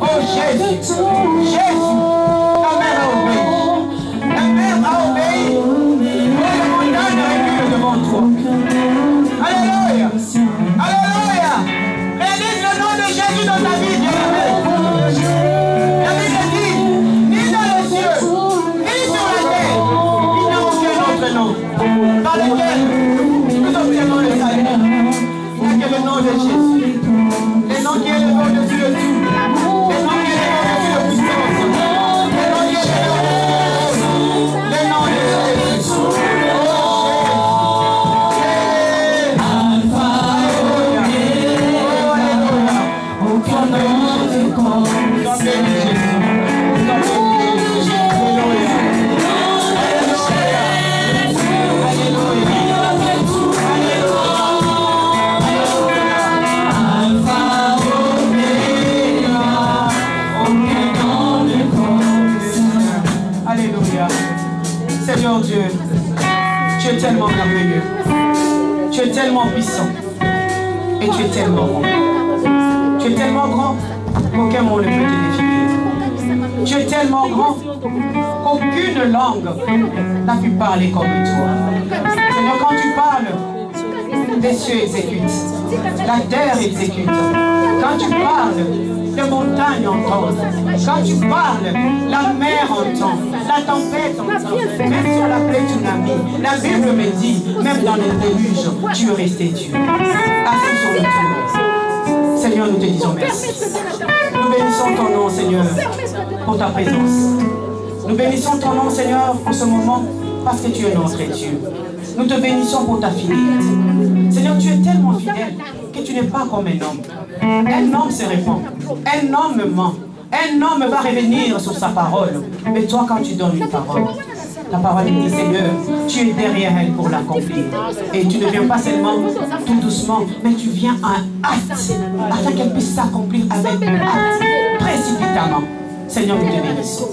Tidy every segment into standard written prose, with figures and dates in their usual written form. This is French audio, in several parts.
Oh Jésus, Jésus, ta mère a obéi. Ta mère a obéi. Oh, le montagne recule devant toi. Alléluia. Alléluia. Réalise le nom de Jésus dans ta vie, bien-aimé. La Bible dit, ni dans les cieux, ni sur la terre, il n'y a aucun autre nom par lequel nous obtenons le salut. Il n'y a que le nom de Jésus. Le nom qui est le nom de Dieu de tout. Le nom qui est le nom de Dieu de puissance. Le nom qui est le nom de Jésus. Seigneur Dieu, tu es tellement merveilleux, tu es tellement puissant et tu es tellement grand. Tu es tellement grand qu'aucun mot ne peut te définir. Tu es tellement grand qu'aucune langue n'a pu parler comme toi. Seigneur, quand tu parles, les cieux exécutent, la terre exécute. Quand tu parles, les montagnes entendent. Quand tu parles, la mer entend, la tempête entend. Même sur la plaie tsunami, la Bible me dit, même dans les déluges, tu es resté Dieu. Assis sur le trône. Seigneur, nous te disons merci. Nous bénissons ton nom, Seigneur, pour ta présence. Nous bénissons ton nom, Seigneur, en ce moment, parce que tu es notre Dieu. Nous te bénissons pour ta fidélité. Seigneur, tu es tellement fidèle que tu n'es pas comme un homme. Un homme se répand, un homme ment, un homme va revenir sur sa parole. Mais toi, quand tu donnes une parole, ta parole dit, Seigneur, tu es derrière elle pour l'accomplir. Et tu ne viens pas seulement tout doucement, mais tu viens en hâte, afin qu'elle puisse s'accomplir avec hâte, précipitamment. Seigneur, nous te bénissons.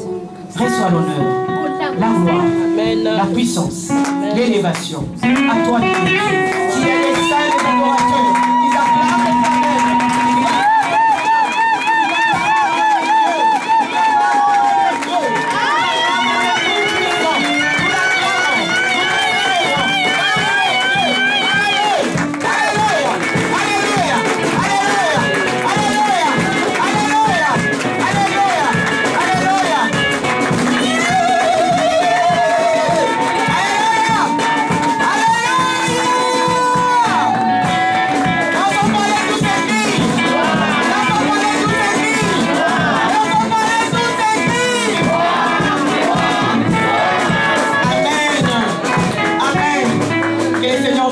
Reçois l'honneur, la gloire, la puissance, l'élévation. À toi qui es Dieu, qui est le seul adorateur, qui acclame l'éternel.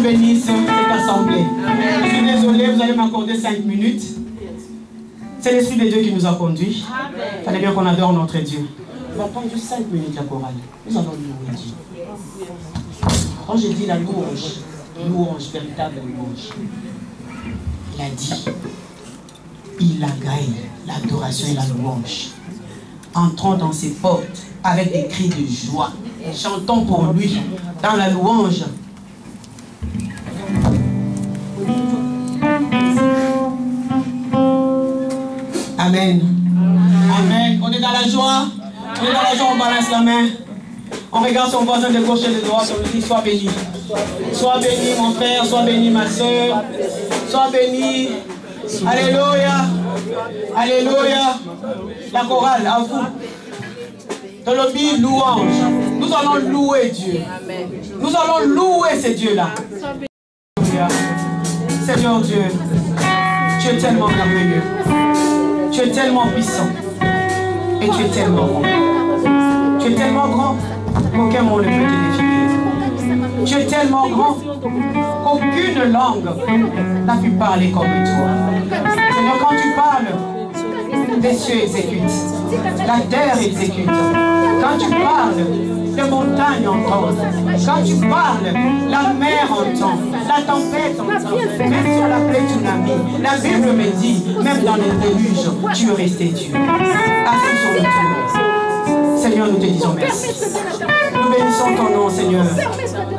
Bénisse cette assemblée. Je suis désolé, vous allez m'accorder 5 minutes. C'est l'Esprit de Dieu qui nous a conduits. Il fallait bien qu'on adore notre Dieu. On va prendre juste 5 minutes la chorale. Nous allons louer Dieu. Quand je dis la louange, louange, véritable louange, il a dit, il agrée l'adoration et la louange. Entrons dans ses portes avec des cris de joie. Chantons pour lui dans la louange. Amen. Amen. On est dans la joie. On est dans la joie, on balance la main. On regarde son voisin de gauche et de droite, on lui dit, sois béni. Sois béni mon frère, sois béni ma soeur. Sois béni. Alléluia. Alléluia. La chorale, à vous. Dans le but, louange. Nous allons louer Dieu. Nous allons louer ce Dieu-là. Seigneur Dieu, tu es tellement merveilleux. Tu es tellement puissant. Et tu es tellement grand. Tu es tellement grand qu'aucun mot ne peut te définir. Tu es tellement grand qu'aucune langue n'a pu parler comme toi. Seigneur, quand tu parles, les cieux exécutent. La terre exécute. Quand tu parles, les montagnes entendent. Quand tu parles, la mer entend. La tempête entend. Même sur la plaie tsunami, la Bible me dit, même dans les déluges, tu es resté Dieu. Assis sur le trône. Seigneur, nous te disons merci. Nous bénissons ton nom, Seigneur,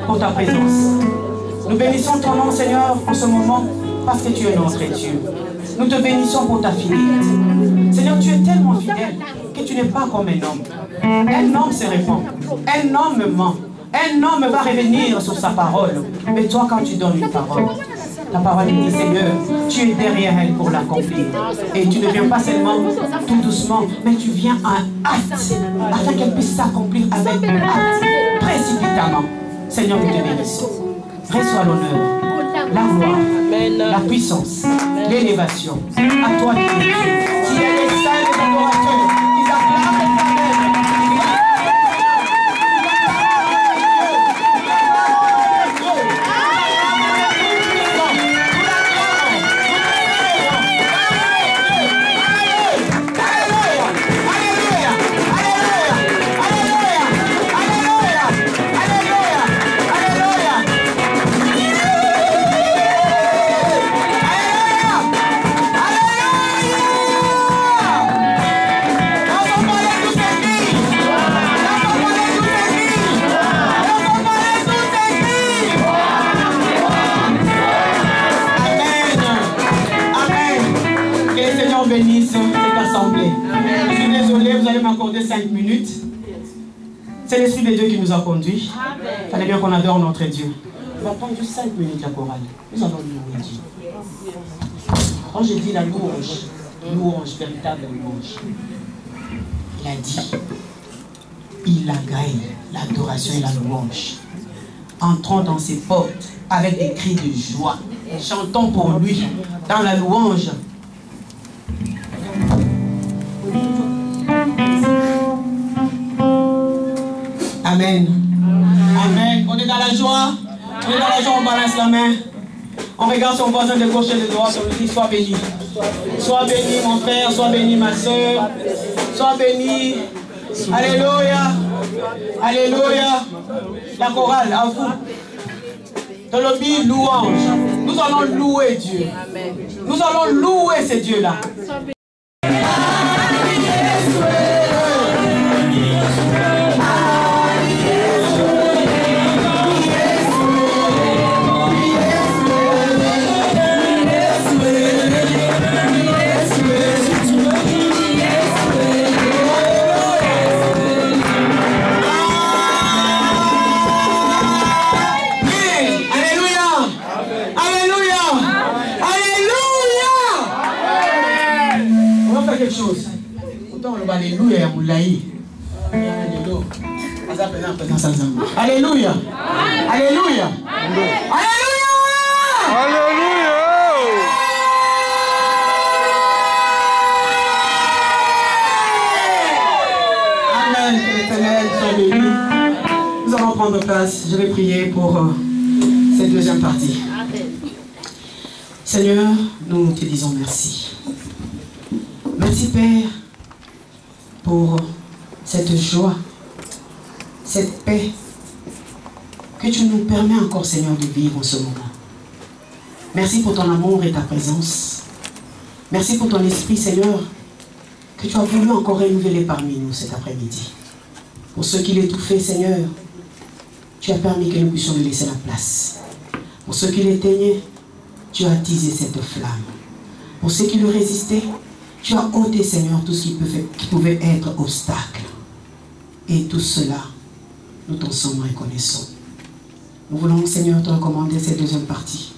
pour ta présence. Nous bénissons ton nom, Seigneur, en ce moment, parce que tu es notre Dieu. Nous te bénissons pour ta fidélité. Seigneur, tu es tellement fidèle que tu n'es pas comme un homme. Un homme se répand. Un homme ment. Un homme va revenir sur sa parole. Mais toi, quand tu donnes une parole, la parole dit, Seigneur, tu es derrière elle pour l'accomplir. Et tu ne viens pas seulement tout doucement, mais tu viens en hâte, afin qu'elle puisse s'accomplir avec hâte, précipitamment. Seigneur, nous te bénissons. Reçois l'honneur, la gloire, la puissance, l'élévation. À toi qui es Dieu. Si elle est sainte et adorateur, ils acclament l'éternel. Bénisse cette assemblée. Je suis désolé, vous allez m'accorder 5 minutes. C'est l'Esprit de Dieu qui nous a conduits. Il fallait bien qu'on adore notre Dieu. On va prendre juste 5 minutes la chorale. Nous allons louer Dieu. Quand je dis la louange, louange, véritable louange, il a dit, il agrée l'adoration et la louange. Entrons dans ses portes avec des cris de joie. Chantons pour lui dans la louange. Amen. Amen. On est dans la joie. On est dans la joie, on balance la main. On regarde son voisin de gauche et de droite, on lui dit, sois béni. Sois béni mon frère, sois béni ma soeur. Sois béni. Alléluia. Alléluia. La chorale, à vous. Dans le but, louange. Nous allons louer Dieu. Nous allons louer ce Dieu-là. Alléluia. Alléluia. Alléluia. Alléluia. Alléluia. Amen. Que l'Éternel soit béni. Nous allons prendre place. Je vais prier pour cette deuxième partie. Seigneur, nous te disons merci. Merci Père pour cette joie, cette paix que tu nous permets encore, Seigneur, de vivre en ce moment. Merci pour ton amour et ta présence. Merci pour ton esprit, Seigneur, que tu as voulu encore renouveler parmi nous cet après-midi. Pour ceux qui l'étouffaient, Seigneur, tu as permis que nous puissions lui laisser la place. Pour ceux qui l'éteignaient, tu as attisé cette flamme. Pour ceux qui le résistaient, tu as ôté, Seigneur, tout ce qui pouvait être obstacle. Et tout cela, nous t'en sommes reconnaissants. Nous voulons, Seigneur, te recommander cette deuxième partie.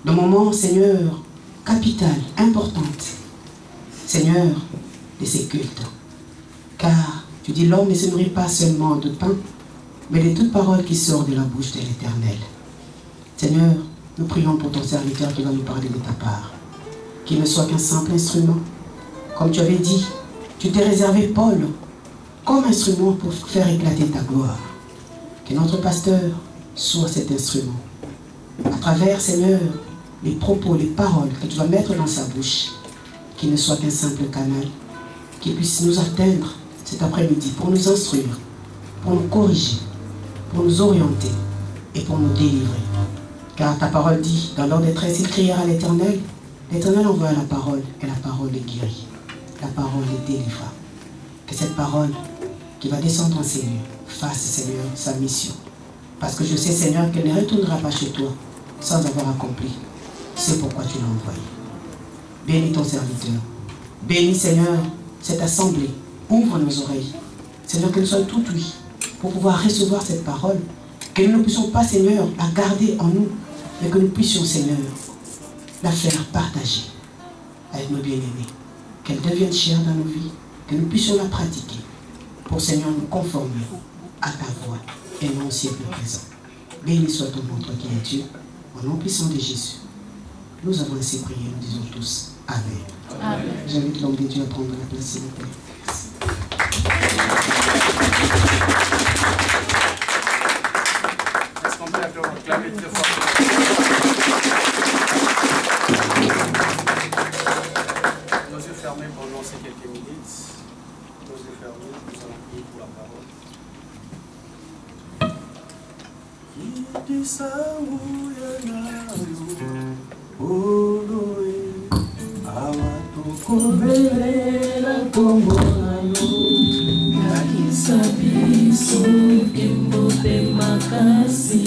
Le moment, Seigneur, capital, importante, Seigneur, de ces cultes. Car tu dis, l'homme ne se nourrit pas seulement de pain, mais de toute parole qui sort de la bouche de l'Éternel. Seigneur, nous prions pour ton serviteur qui va nous parler de ta part. Qu'il ne soit qu'un simple instrument. Comme tu avais dit, tu t'es réservé Paul comme instrument pour faire éclater ta gloire. Que notre pasteur soit cet instrument. À travers, Seigneur, les propos, les paroles que tu vas mettre dans sa bouche, qu'il ne soit qu'un simple canal, qu'il puisse nous atteindre cet après-midi pour nous instruire, pour nous corriger, pour nous orienter et pour nous délivrer. Car ta parole dit, dans leur détresse, il crièrent à l'Éternel. L'Éternel envoie la parole et la parole est guérie. La parole est délivrée. Que cette parole qui va descendre en ces lieux fasse, Seigneur, sa mission. Parce que je sais, Seigneur, qu'elle ne retournera pas chez toi sans avoir accompli. C'est pourquoi tu l'as envoyé. Bénis ton serviteur. Bénis, Seigneur, cette assemblée. Ouvre nos oreilles. Seigneur, que nous soyons tout oui pour pouvoir recevoir cette parole. Que nous ne puissions pas, Seigneur, la garder en nous, mais que nous puissions, Seigneur, la faire partager avec nos bien-aimés. Qu'elle devienne chère dans nos vies, que nous puissions la pratiquer pour, Seigneur, nous conformer à ta voix et non au siècle présent. Béni soit ton nom, toi qui es Dieu, au nom puissant de Jésus. Nous avons ainsi prié, nous disons tous Amen. Amen. J'invite l'homme de Dieu à prendre la place, s'il vous plaît. Est-ce qu'on peut acclamer très fort? Nos yeux fermés pendant ces quelques minutes. Nos yeux fermés, nous allons prier pour la parole. Kubelela kombo nayo yakisa biso kembote makasi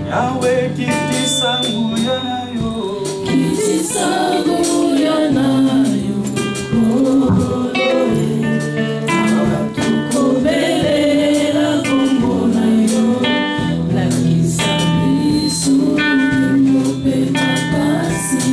Yahweh kitisa nguya nayo kubelela kombo nayo yakisa biso kembote makasi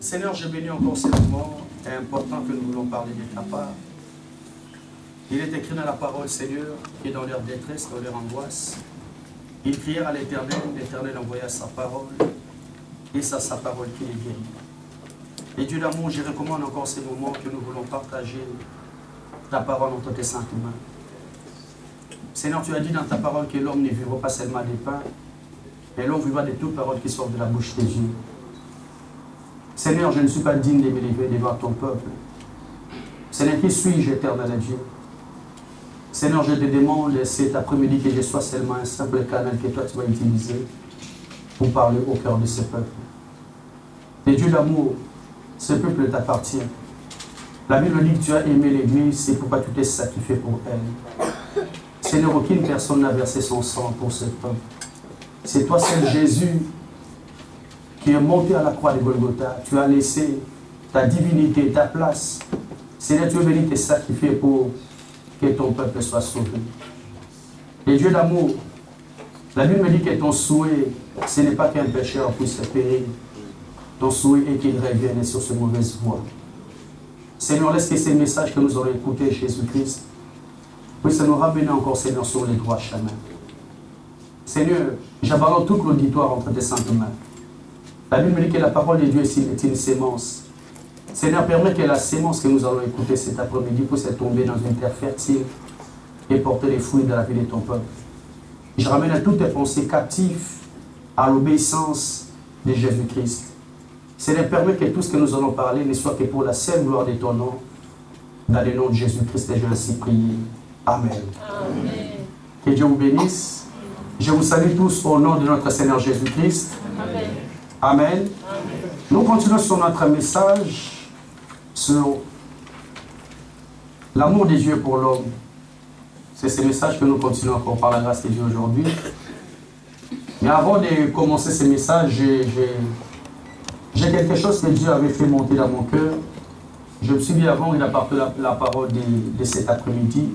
Seigneur, je bénis encore ces moments importants que nous voulons parler de ta part. Il est écrit dans la parole, Seigneur, qui est dans leur détresse, dans leur angoisse. Ils crièrent à l'Éternel, l'Éternel envoya sa parole, et c'est sa parole qui les guérit. Et Dieu d'amour, je recommande encore ces moments que nous voulons partager ta parole entre tes saintes mains. Seigneur, tu as dit dans ta parole que l'homme ne vivra pas seulement des pains, mais l'homme vivra de toutes paroles qui sortent de la bouche de Dieu. Seigneur, je ne suis pas digne de m'élever devant ton peuple. Seigneur, qui suis-je, éternel Dieu? Seigneur, je te demande cet après-midi que je sois seulement un simple canal que toi tu vas utiliser pour parler au cœur de ce peuple. Et Dieu d'amour, ce peuple t'appartient. La Bible dit que tu as aimé l'Église, c'est pourquoi tu t'es sacrifié pour elle. Seigneur, aucune personne n'a versé son sang pour ce peuple. C'est toi seul, Jésus, qui est monté à la croix de Golgotha. Tu as laissé ta divinité, ta place. Seigneur, tu es venu te sacrifier pour que ton peuple soit sauvé. Et Dieu d'amour, la Bible me dit que ton souhait, ce n'est pas qu'un pécheur puisse périr. Ton souhait est qu'il revienne sur cette mauvaise voie. Seigneur, laisse que ces messages que nous aurons écoutés, Jésus-Christ, puissent nous ramener encore, Seigneur, sur les droits chemins. Seigneur, j'abandonne tout l'auditoire entre tes saintes mains. La Bible me dit que la parole de Dieu est une sémence. Seigneur, permets que la sémence que nous allons écouter cet après-midi puisse tomber dans une terre fertile et porter les fruits de la vie de ton peuple. Je ramène à toutes tes pensées captives à l'obéissance de Jésus-Christ. Seigneur, permets que tout ce que nous allons parler ne soit que pour la seule gloire de ton nom. Dans le nom de Jésus-Christ, j'ai ainsi prié. Amen. Amen. Que Dieu vous bénisse. Je vous salue tous au nom de notre Seigneur Jésus-Christ. Amen. Amen. Nous continuons sur notre message sur l'amour de Dieu pour l'homme. C'est ce message que nous continuons encore par la grâce de Dieu aujourd'hui. Mais avant de commencer ce message, j'ai quelque chose que Dieu avait fait monter dans mon cœur. Je me suis dit avant, il a porté la parole de cet après-midi.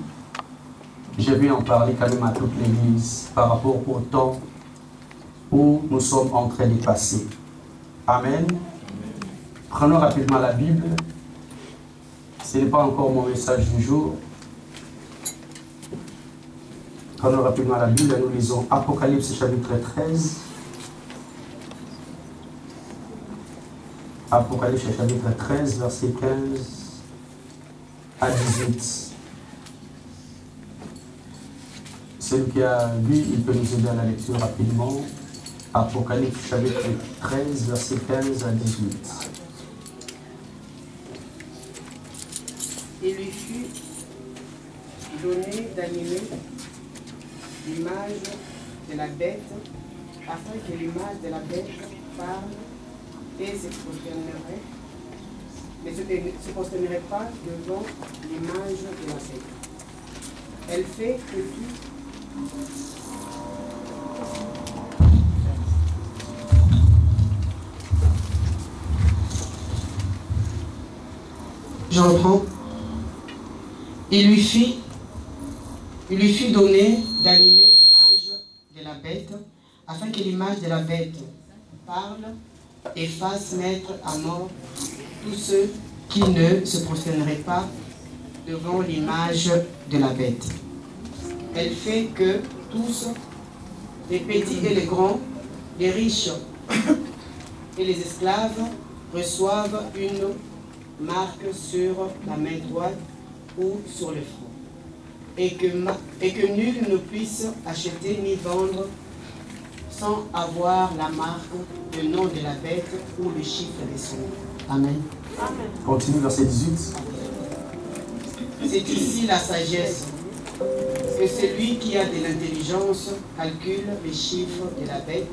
Je vais en parler quand même à toute l'Église par rapport au temps où nous sommes en train de passer. Amen. Prenons rapidement la Bible. Ce n'est pas encore mon message du jour. Prenons rapidement la Bible et nous lisons Apocalypse chapitre 13. Apocalypse chapitre 13, verset 15 à 18. Celui qui a lu, il peut nous aider à la lecture rapidement. Apocalypse chapitre 13, verset 15 à 18. Il lui fut donné d'animer l'image de la bête, afin que l'image de la bête parle et se prosternerait, mais ne se prosternerait pas devant l'image de la bête. Elle fait que tout. Je reprends. Il lui fut donné d'animer l'image de la bête, afin que l'image de la bête parle et fasse mettre à mort tous ceux qui ne se prosterneraient pas devant l'image de la bête. Elle fait que tous, les petits et les grands, les riches et les esclaves, reçoivent une marque sur la main droite ou sur le front, et que nul ne puisse acheter ni vendre sans avoir la marque, le nom de la bête ou le chiffre de son nom. Amen. Amen. Continue verset 18. C'est ici la sagesse, que celui qui a de l'intelligence calcule les chiffres de la bête,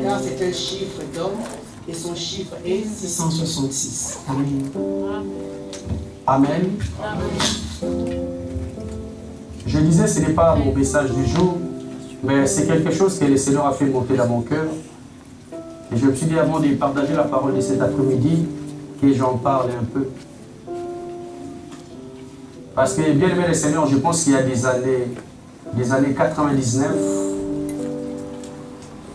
car c'est un chiffre d'homme et son chiffre est 666. Amen. Amen. Je disais, ce n'est pas mon message du jour, mais c'est quelque chose que le Seigneur a fait monter dans mon cœur. Et je me suis dit, avant de partager la parole de cet après-midi, que j'en parle un peu. Parce que, bien aimé le Seigneur, je pense qu'il y a des années 99,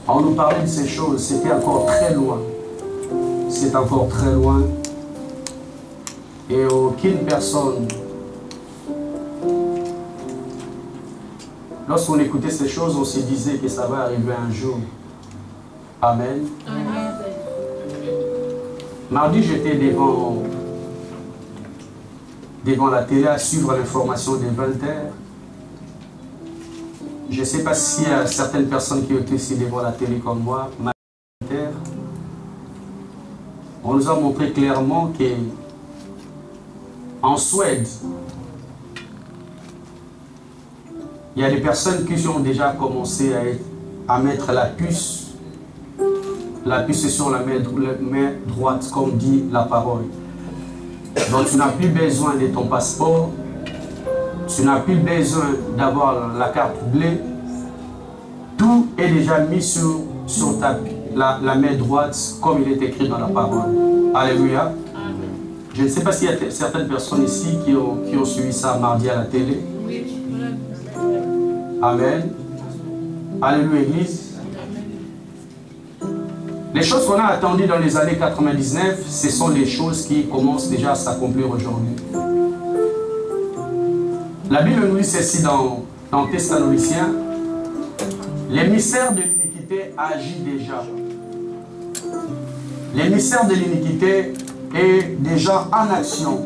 on nous parlait de ces choses, c'était encore très loin. C'est encore très loin. Et aucune personne, lorsqu'on écoutait ces choses, on se disait que ça va arriver un jour. Amen. Amen. Mardi, j'étais devant la télé à suivre l'information des 20h. Je ne sais pas s'il y a certaines personnes qui étaient ici devant la télé comme moi. On nous a montré clairement que en Suède, il y a des personnes qui ont déjà commencé à mettre la puce. La puce est sur la main droite, comme dit la parole. Donc tu n'as plus besoin de ton passeport. Tu n'as plus besoin d'avoir la carte bleue. Tout est déjà mis sur la main droite, comme il est écrit dans la parole. Alléluia. Je ne sais pas s'il y a certaines personnes ici qui ont suivi ça mardi à la télé. Amen. Alléluia, Église. Les choses qu'on a attendues dans les années 99, ce sont les choses qui commencent déjà à s'accomplir aujourd'hui. La Bible nous dit ceci dans Thessaloniciens. L'émissaire de l'iniquité agit déjà. L'émissaire de l'iniquité est déjà en action.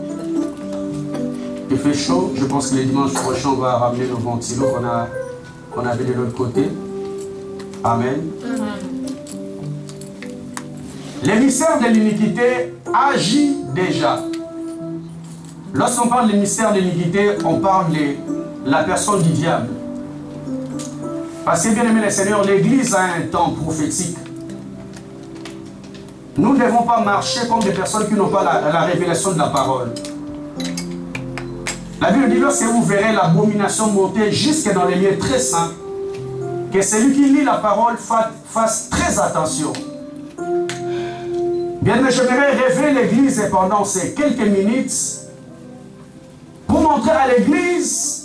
Il fait chaud. Je pense que les dimanches prochains, on va ramener nos ventilos qu'on avait de l'autre côté. Amen. L'émissaire de l'iniquité agit déjà. Lorsqu'on parle de l'émissaire de l'iniquité, on parle de la personne du diable. Parce que, bien aimé les Seigneurs, l'Église a un temps prophétique. Nous ne devons pas marcher comme des personnes qui n'ont pas la révélation de la parole. La Bible dit, lorsque vous verrez l'abomination monter jusque dans les lieux très saints, que celui qui lit la parole fasse très attention. Bien, mais j'aimerais rêver l'Église pendant ces quelques minutes pour montrer à l'Église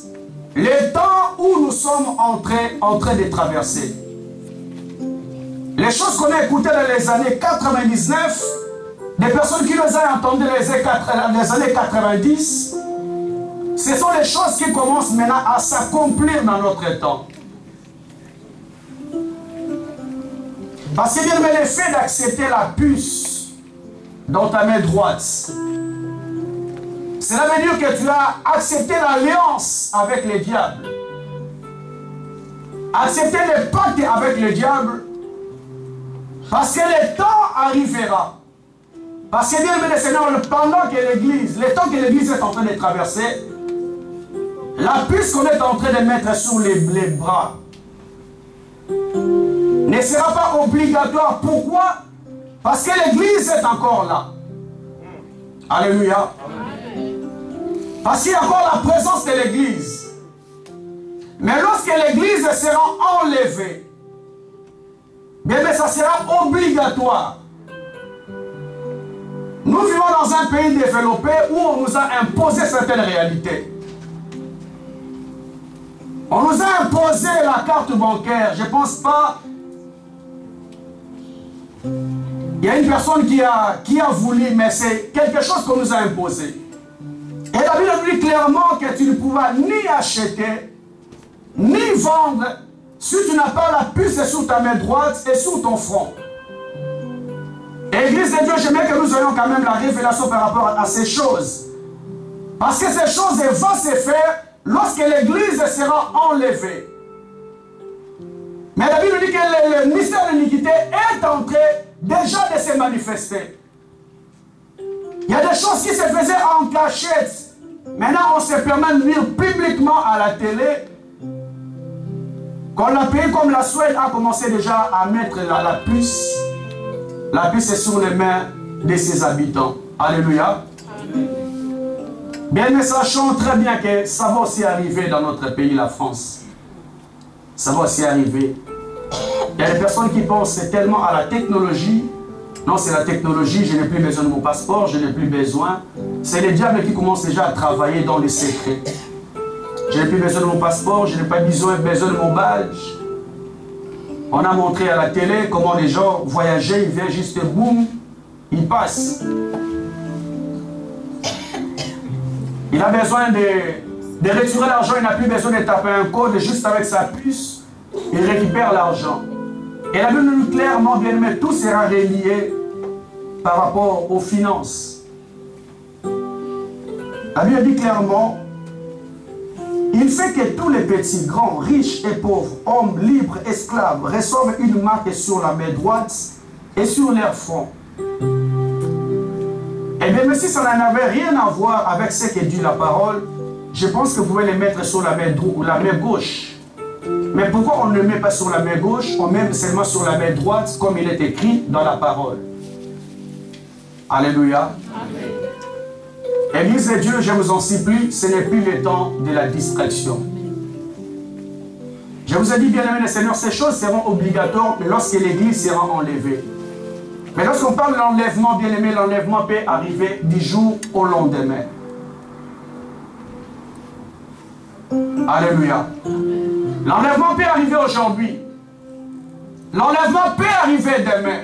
le temps où nous sommes en train de traverser. Les choses qu'on a écoutées dans les années 99, des personnes qui nous ont entendues dans les années 90, ce sont les choses qui commencent maintenant à s'accomplir dans notre temps. Parce que bien, mais le fait d'accepter la puce dans ta main droite, cela veut dire que tu as accepté l'alliance avec le diable. Accepter le pacte avec le diable, parce que le temps arrivera. Parce que bien, mais Seigneur, pendant que l'Église, le temps que l'Église est en train de traverser, la puce qu'on est en train de mettre sur les bras ne sera pas obligatoire. Pourquoi? Parce que l'Église est encore là. Alléluia. Parce qu'il y a encore la présence de l'Église. Mais lorsque l'Église sera enlevée, bien, ça sera obligatoire. Nous vivons dans un pays développé où on nous a imposé certaines réalités. On nous a imposé la carte bancaire. Je ne pense pas. Il y a une personne qui a voulu, mais c'est quelque chose qu'on nous a imposé. Et la Bible nous dit clairement que tu ne pourras ni acheter, ni vendre, si tu n'as pas la puce sur ta main droite et sur ton front. Église de Dieu, j'aimerais que nous ayons quand même la révélation par rapport à ces choses. Parce que ces choses vont se faire lorsque l'Église sera enlevée. Mais la Bible dit que le mystère de l'iniquité est en train déjà de se manifester. Il y a des choses qui se faisaient en cachette. Maintenant, on se permet de venir publiquement à la télé. Quand un pays comme la Suède a commencé déjà à mettre la puce. La puce est sur les mains de ses habitants. Alléluia. Bien, mais sachons très bien que ça va aussi arriver dans notre pays, la France. Ça va aussi arriver. Il y a des personnes qui pensent tellement à la technologie. Non, c'est la technologie, je n'ai plus besoin de mon passeport, je n'ai plus besoin. C'est le diable qui commence déjà à travailler dans les secrets. Je n'ai plus besoin de mon passeport, je n'ai pas besoin de mon badge. On a montré à la télé comment les gens voyageaient, ils viennent juste boum, ils passent. Il a besoin de retirer l'argent, il n'a plus besoin de taper un code, juste avec sa puce, il récupère l'argent. Et la Bible nous dit clairement, bien aimé, tout sera relié par rapport aux finances. La Bible dit clairement, il fait que tous les petits, grands, riches et pauvres, hommes, libres, esclaves, reçoivent une marque sur la main droite et sur leur front. Et bien, même si ça n'avait rien à voir avec ce que dit la parole, je pense que vous pouvez les mettre sur la main gauche. Mais pourquoi on ne le met pas sur la main gauche, on met seulement sur la main droite, comme il est écrit dans la parole? Alléluia. Amen. Église de Dieu, je vous en supplie, ce n'est plus le temps de la distraction. Je vous ai dit, bien aimé les Seigneurs, ces choses seront obligatoires lorsque l'Église sera enlevée. Mais lorsqu'on parle de l'enlèvement, bien aimé, l'enlèvement peut arriver du jour au lendemain. Alléluia. L'enlèvement peut arriver aujourd'hui. L'enlèvement peut arriver demain.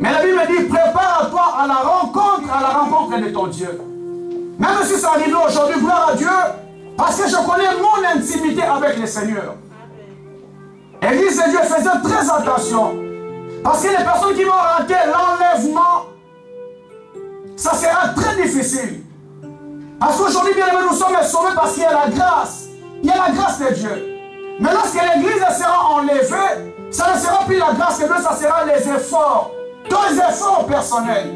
Mais la Bible dit, prépare-toi à la rencontre de ton Dieu. Même si ça arrive aujourd'hui, gloire à Dieu, parce que je connais mon intimité avec le Seigneur. Église de Dieu, faisait très attention. Parce que les personnes qui vont rater l'enlèvement, ça sera très difficile. Parce qu'aujourd'hui, bien aimé, nous sommes sauvés parce qu'il y a la grâce. Il y a la grâce de Dieu. Mais lorsque l'Église sera enlevée, ça ne sera plus la grâce de Dieu, ça sera les efforts. Tous les efforts personnels.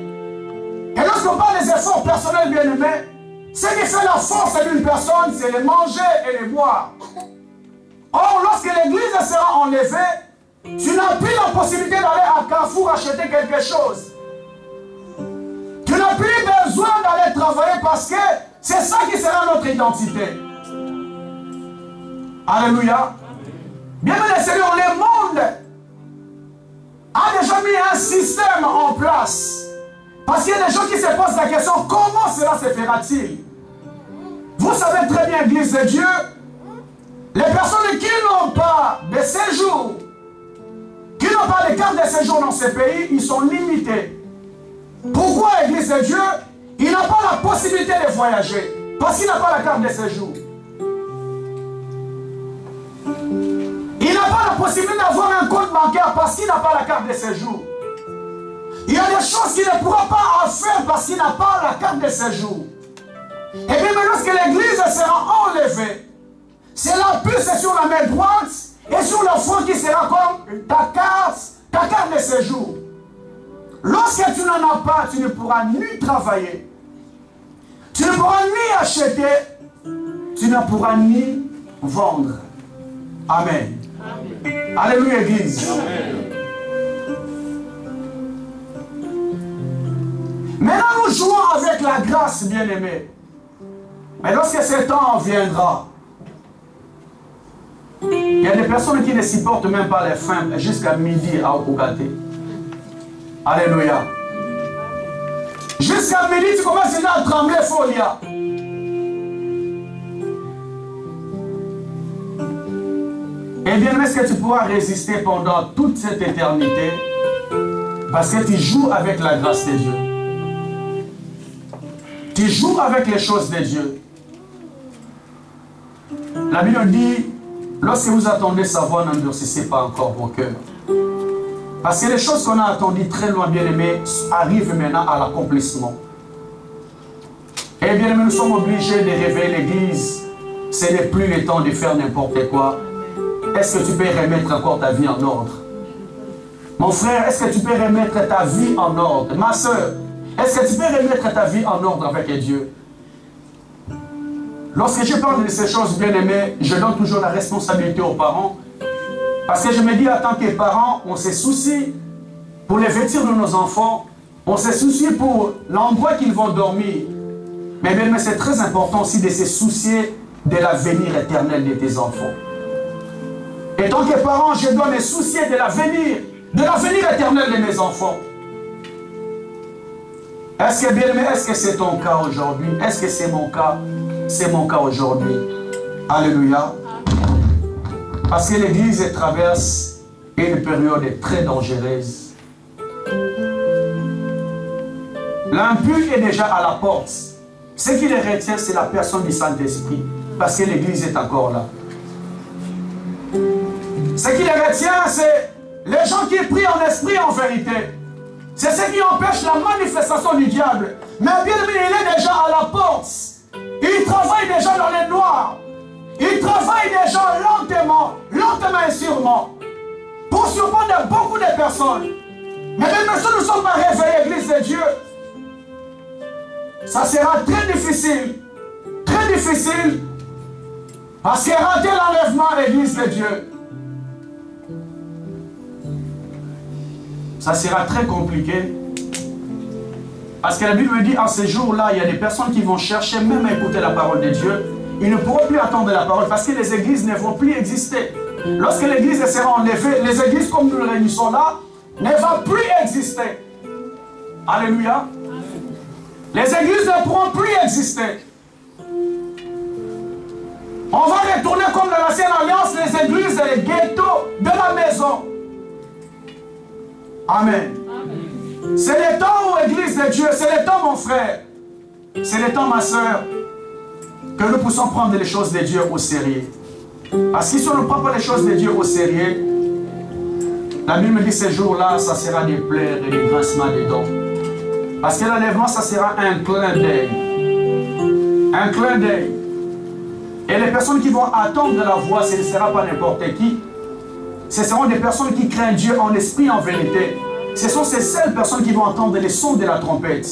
Et lorsqu'on parle des efforts personnels, bien aimés, ce qui fait la force d'une personne, c'est les manger et les boire. Or, lorsque l'église sera enlevée, tu n'as plus la possibilité d'aller à Carrefour acheter quelque chose. Tu n'as plus besoin d'aller travailler parce que c'est ça qui sera notre identité. Alléluia. Bien aimé Seigneur, le monde a déjà mis un système en place. Parce qu'il y a des gens qui se posent la question, comment cela se fera-t-il? Vous savez très bien, Église de Dieu, les personnes qui n'ont pas de séjour, qui n'ont pas de carte de séjour dans ces pays, ils sont limités. Pourquoi, Église de Dieu? Il n'a pas la possibilité de voyager, parce qu'il n'a pas la carte de séjour. Il n'a pas la possibilité d'avoir un compte bancaire parce qu'il n'a pas la carte de séjour. Il y a des choses qu'il ne pourra pas faire parce qu'il n'a pas la carte de séjour. Et bien lorsque l'église sera enlevée, c'est la puce sur la main droite et sur le front qui sera comme ta carte de séjour. Lorsque tu n'en as pas, tu ne pourras ni travailler, tu ne pourras ni acheter, tu ne pourras ni vendre. Amen. Amen. Alléluia, Église. Amen. Maintenant, nous jouons avec la grâce, bien-aimés. Mais lorsque ce temps viendra, il y a des personnes qui ne supportent même pas les faim jusqu'à midi à Okugate. Alléluia. Jusqu'à midi, tu commences à trembler, folia. Et bien, est-ce que tu pourras résister pendant toute cette éternité? Parce que tu joues avec la grâce de Dieu. Tu joues avec les choses de Dieu. La Bible dit, lorsque vous attendez sa voix, n'endurcissez pas encore vos cœurs. Parce que les choses qu'on a attendues très loin, bien-aimés, arrivent maintenant à l'accomplissement. Et bien-aimés, nous sommes obligés de réveiller l'Église. Ce n'est plus le temps de faire n'importe quoi. Est-ce que tu peux remettre encore ta vie en ordre? Mon frère, est-ce que tu peux remettre ta vie en ordre? Ma soeur, est-ce que tu peux remettre ta vie en ordre avec Dieu? Lorsque je parle de ces choses, bien-aimées, je donne toujours la responsabilité aux parents. Parce que je me dis, en tant que parents, on se soucie pour les vêtir de nos enfants. On se soucie pour l'endroit qu'ils vont dormir. Mais bien, c'est très important aussi de se soucier de l'avenir éternel de tes enfants. Et tant que parent, je dois me soucier de l'avenir éternel de mes enfants. Est-ce que, bien aimé, est-ce que c'est ton cas aujourd'hui? Est-ce que c'est mon cas? C'est mon cas aujourd'hui. Alléluia. Parce que l'Église traverse une période très dangereuse. L'impur est déjà à la porte. Ce qui les retient, c'est la personne du Saint-Esprit. Parce que l'Église est encore là. Ce qui les retient, c'est les gens qui prient en esprit en vérité. C'est ce qui empêche la manifestation du diable. Mais bien aimé, il est déjà à la porte. Il travaille déjà dans les noirs. Il travaille déjà lentement et sûrement, pour surprendre beaucoup de personnes. Mais même si nous sommes pas réveillés, Église de Dieu, ça sera très difficile, parce que rater l'enlèvement à l'Église de Dieu, ça sera très compliqué. Parce que la Bible dit, en ces jours-là, il y a des personnes qui vont chercher même à écouter la parole de Dieu. Ils ne pourront plus attendre la parole parce que les églises ne vont plus exister. Lorsque l'église sera enlevée, les églises comme nous le réunissons là, ne vont plus exister. Alléluia. Les églises ne pourront plus exister. On va retourner comme dans l'ancienne alliance, les églises et les ghettos de la maison. Amen. C'est le temps où l'église de Dieu, c'est le temps mon frère, c'est le temps ma soeur, que nous puissions prendre les choses de Dieu au sérieux. Parce que si on ne prend pas les choses de Dieu au sérieux, la Bible me dit ces jours-là, ça sera des pleurs et des grincements des dents. Parce que l'enlèvement, ça sera un clin d'œil. Un clin d'œil. Et les personnes qui vont attendre la voix, ce ne sera pas n'importe qui. Ce seront des personnes qui craignent Dieu en esprit, en vérité. Ce sont ces seules personnes qui vont entendre les sons de la trompette.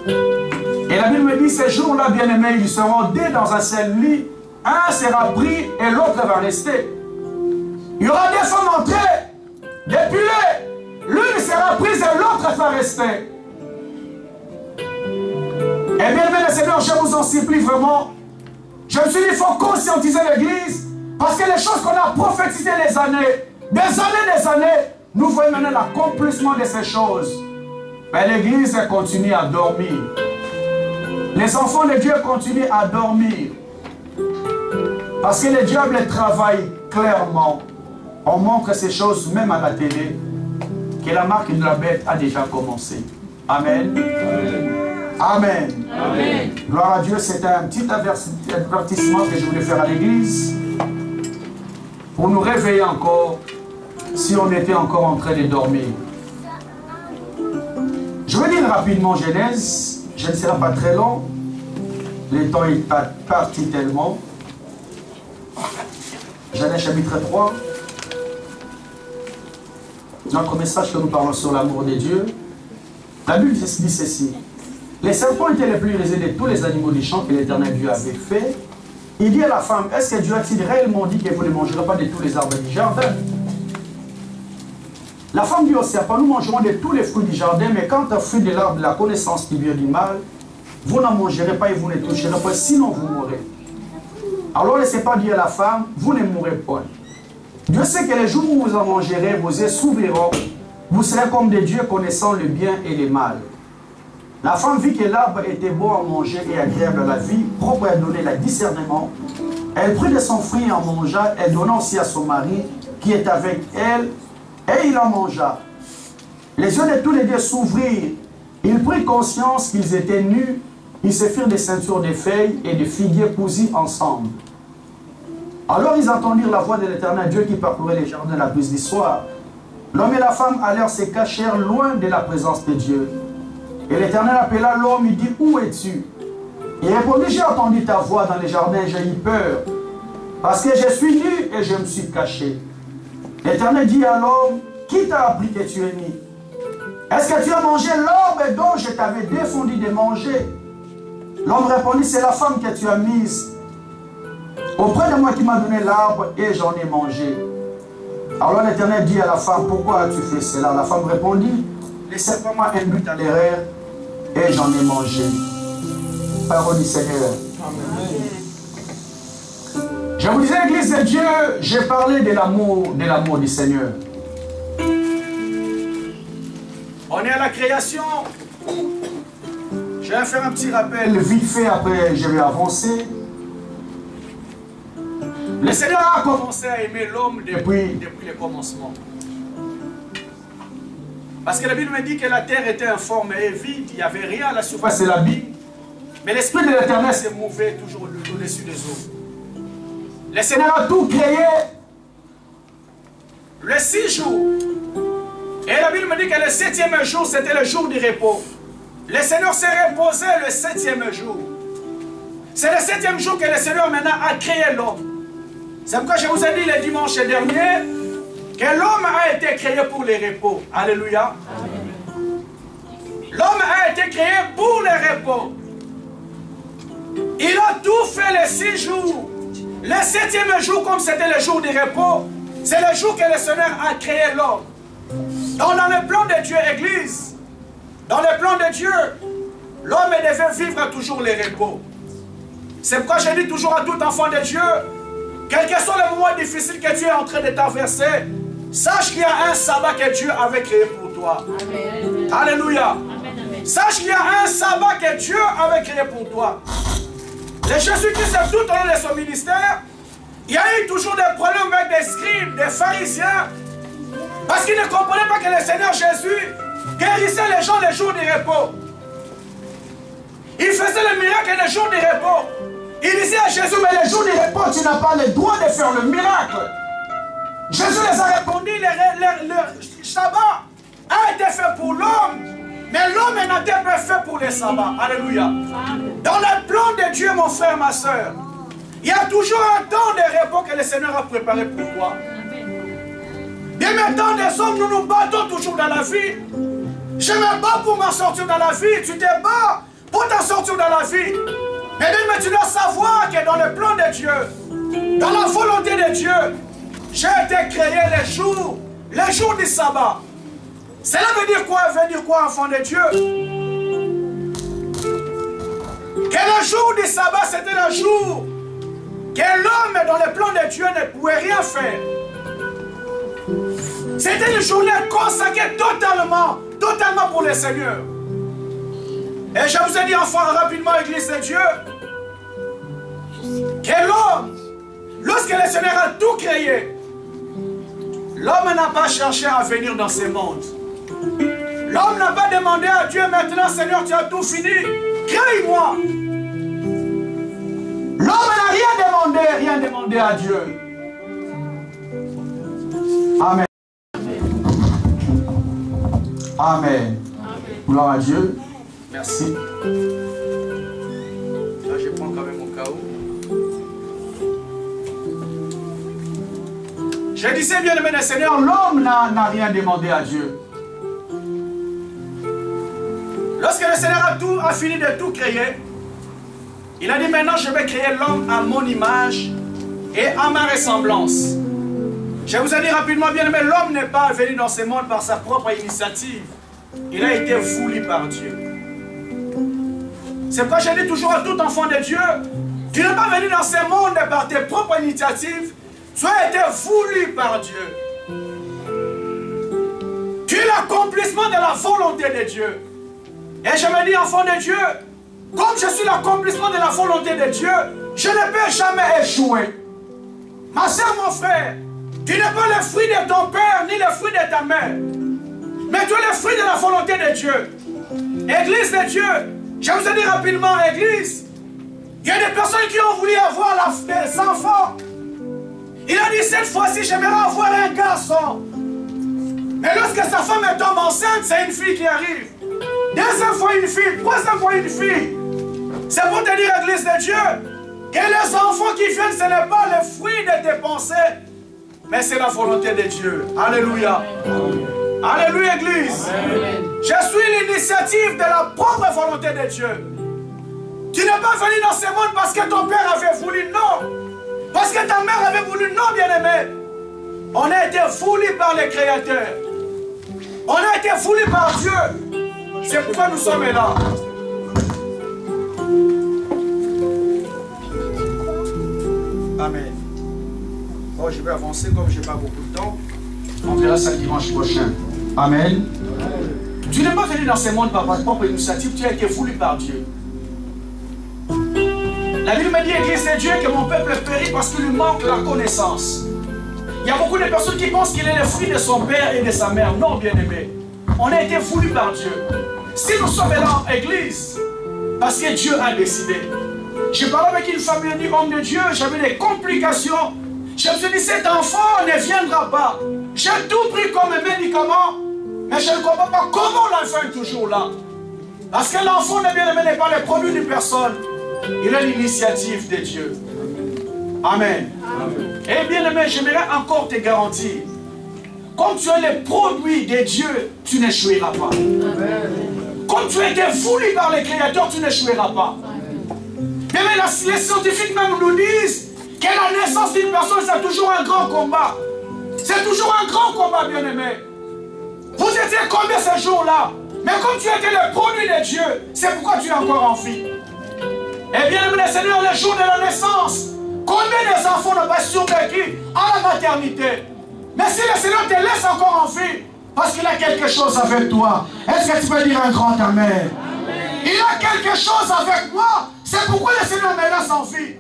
Et la Bible me dit, ces jours-là, bien-aimés, ils seront dès dans un seul lit, un sera pris et l'autre va rester. Il y aura des femmes entrées, dépilées. L'une sera prise et l'autre va rester. Et bien aimé le Seigneur, je vous en supplie vraiment. Je me suis dit, il faut conscientiser l'Église. Parce que les choses qu'on a prophétisées des années, nous voyons maintenant l'accomplissement de ces choses. Mais l'Église continue à dormir. Les enfants de Dieu continuent à dormir. Parce que le diable travaille clairement. On montre ces choses même à la télé. Que la marque de la bête a déjà commencé. Amen. Amen. Amen. Gloire à Dieu, c'est un petit avertissement que je voulais faire à l'Église. Pour nous réveiller encore, si on était encore en train de dormir. Je vais lire rapidement Genèse, je ne serai pas très long, le temps est parti tellement. Genèse chapitre 3, notre message que nous parlons sur l'amour de Dieu. La Bible dit ceci: les serpents étaient les plus rusés de tous les animaux du champ que l'Éternel Dieu avait fait. Il dit à la femme, est-ce que Dieu a-t-il réellement dit que vous ne mangerez pas de tous les arbres du jardin? La femme dit au serpent, nous mangerons de tous les fruits du jardin, mais quant au fruit de l'arbre de la connaissance du bien et du mal, vous n'en mangerez pas et vous ne toucherez pas, sinon vous mourrez. Alors le serpent dit à la femme, vous ne mourrez point. Dieu sait que les jours où vous en mangerez, vos yeux s'ouvriront, vous serez comme des dieux connaissant le bien et le mal. La femme vit que l'arbre était bon à manger et agréable à la vie, propre à donner le discernement. Elle prit de son fruit et en mangea, elle donna aussi à son mari, qui est avec elle, et il en mangea. Les yeux de tous les deux s'ouvrirent. Ils prirent conscience qu'ils étaient nus. Ils se firent des ceintures de feuilles et de figuiers cousus ensemble. Alors ils entendirent la voix de l'Éternel Dieu qui parcourait les jardins la brise du soir. L'homme et la femme allèrent se cachèrent loin de la présence de Dieu. Et l'Éternel appela l'homme, il dit, où es-tu? Il répondit, j'ai entendu ta voix dans les jardins, j'ai eu peur, parce que je suis nu et je me suis caché. L'Éternel dit à l'homme, qui t'a appris que tu es nu? Est-ce que tu as mangé l'arbre dont je t'avais défendu de manger? L'homme répondit, c'est la femme que tu as mise auprès de moi qui m'a donné l'arbre et j'en ai mangé. Alors l'Éternel dit à la femme, pourquoi as-tu fait cela? La femme répondit, le serpent m'a induit à l'erreur et j'en ai mangé. Parole du Seigneur. Amen. Je vous disais, l'Église de Dieu, j'ai parlé de l'amour du Seigneur. On est à la création. Je vais faire un petit rappel vite fait, après je vais avancer. Le Seigneur a commencé à aimer l'homme depuis le commencement. Parce que la Bible me dit que la terre était informe et vide, il n'y avait rien à la surface de la Bible. Mais l'Esprit de l'Éternel se mouvait toujours au-dessus des eaux. Le Seigneur a tout créé le 6 jours. Et la Bible me dit que le 7e jour, c'était le jour du repos. Le Seigneur s'est reposé le 7e jour. C'est le 7e jour que le Seigneur maintenant a créé l'homme. C'est pourquoi je vous ai dit le dimanche dernier que l'homme a été créé pour le repos. Alléluia. L'homme a été créé pour le repos. Il a tout fait les 6 jours. Le 7e jour, comme c'était le jour du repos, c'est le jour que le Seigneur a créé l'homme. Donc dans le plan de Dieu, Église, dans le plan de Dieu, l'homme devait vivre toujours le repos. C'est pourquoi je dis toujours à tout enfant de Dieu, quel que soit le moment difficile que tu es en train de traverser, sache qu'il y a un sabbat que Dieu avait créé pour toi. Amen. Alléluia. Amen. Sache qu'il y a un sabbat que Dieu avait créé pour toi. Le Jésus-Christ, tout au long de son ministère, il y a eu toujours des problèmes avec des scribes, des pharisiens, parce qu'ils ne comprenaient pas que le Seigneur Jésus guérissait les gens les jours du repos. Il faisait le miracle les jours du repos. Il disait à Jésus, mais les jours du repos, tu n'as pas le droit de faire le miracle. Jésus les a répondu, le sabbat a été fait pour l'homme, mais l'homme n'a été pas fait pour le sabbat. Alléluia. Dans le plan de Dieu, mon frère, ma soeur, il y a toujours un temps de repos que le Seigneur a préparé pour toi. Bien maintenant, des hommes, nous nous battons toujours dans la vie. Je me bats pour m'en sortir dans la vie. Tu te bats pour t'en sortir dans la vie. Mais tu dois savoir que dans le plan de Dieu, dans la volonté de Dieu, j'ai été créé les jours du sabbat. Cela veut dire quoi, enfant de Dieu? Que le jour du sabbat, c'était le jour que l'homme dans le plan de Dieu ne pouvait rien faire. C'était une journée consacrée totalement pour le Seigneur. Et je vous ai dit, enfant, rapidement, Église de Dieu, que l'homme, lorsque le Seigneur a tout créé, l'homme n'a pas cherché à venir dans ce monde. L'homme n'a pas demandé à Dieu, maintenant, Seigneur, tu as tout fini, crée-moi. L'homme n'a rien demandé à Dieu. Amen. Amen. Gloire à Dieu. Merci. Là, je prends quand même mon chaos. Je disais, bien aimé le Seigneur, l'homme n'a rien demandé à Dieu. Lorsque le Seigneur a fini de tout créer, il a dit maintenant je vais créer l'homme à mon image et à ma ressemblance. Je vous ai dit rapidement, bien aimé, l'homme n'est pas venu dans ce monde par sa propre initiative. Il a été voulu par Dieu. C'est pourquoi je dis toujours à tout enfant de Dieu, tu n'es pas venu dans ce monde par tes propres initiatives, tu as été voulu par Dieu. Tu es l'accomplissement de la volonté de Dieu. Et je me dis, enfant de Dieu, comme je suis l'accomplissement de la volonté de Dieu, je ne peux jamais échouer. Ma soeur, mon frère, tu n'es pas le fruit de ton père, ni le fruit de ta mère. Mais tu es le fruit de la volonté de Dieu. Église de Dieu, je vous ai dit rapidement, Église, il y a des personnes qui ont voulu avoir des enfants. Il a dit, cette fois-ci, j'aimerais avoir un garçon. Mais lorsque sa femme tombe enceinte, c'est une fille qui arrive. Deuxième fois une fille, troisième fois une fille. C'est pour te dire, Église de Dieu, que les enfants qui viennent, ce n'est pas le fruit de tes pensées, mais c'est la volonté de Dieu. Alléluia. Alléluia, Église. Amen. Je suis l'initiative de la propre volonté de Dieu. Tu n'es pas venu dans ce monde parce que ton père avait voulu, non. Parce que ta mère avait voulu, non, bien-aimé. On a été voulu par le Créateur. On a été voulu par Dieu. C'est pourquoi nous sommes là. Amen. Bon, je vais avancer comme je n'ai pas beaucoup de temps. On verra ça le dimanche prochain. Amen. Tu n'es pas venu dans ce monde par ta propre initiative, tu as été voulu par Dieu. La Bible me dit, Église de Dieu, que mon peuple périt parce qu'il lui manque la connaissance. Il y a beaucoup de personnes qui pensent qu'il est le fruit de son père et de sa mère. Non, bien-aimé. On a été voulu par Dieu. Si nous sommes là en Église, parce que Dieu a décidé. Je parlais avec une famille, un homme de Dieu, j'avais des complications. Je me suis dit, cet enfant ne viendra pas. J'ai tout pris comme médicament, mais je ne comprends pas comment l'enfant est toujours là. Parce que l'enfant n'est pas le produit d'une personne. Il est l'initiative de Dieu. Amen. Amen. Et bien aimé, j'aimerais encore te garantir, comme tu es le produit de Dieu, tu n'échoueras pas. Amen. Comme tu as été voulu par le Créateur, tu n'échoueras pas. Mais les scientifiques même nous disent que la naissance d'une personne, c'est toujours un grand combat. C'est toujours un grand combat, bien aimé. Vous étiez combien ce jour-là? Mais comme tu étais le produit de Dieu, c'est pourquoi tu es encore en vie. Et bien aimé, Seigneur, le jour de la naissance, combien des enfants n'ont pas survécu à la maternité? Mais si le Seigneur te laisse encore en vie, parce qu'il a quelque chose avec toi, est-ce que tu peux dire un grand Amen? Amen. Il a quelque chose avec moi, c'est pourquoi le Seigneur me laisse en vie.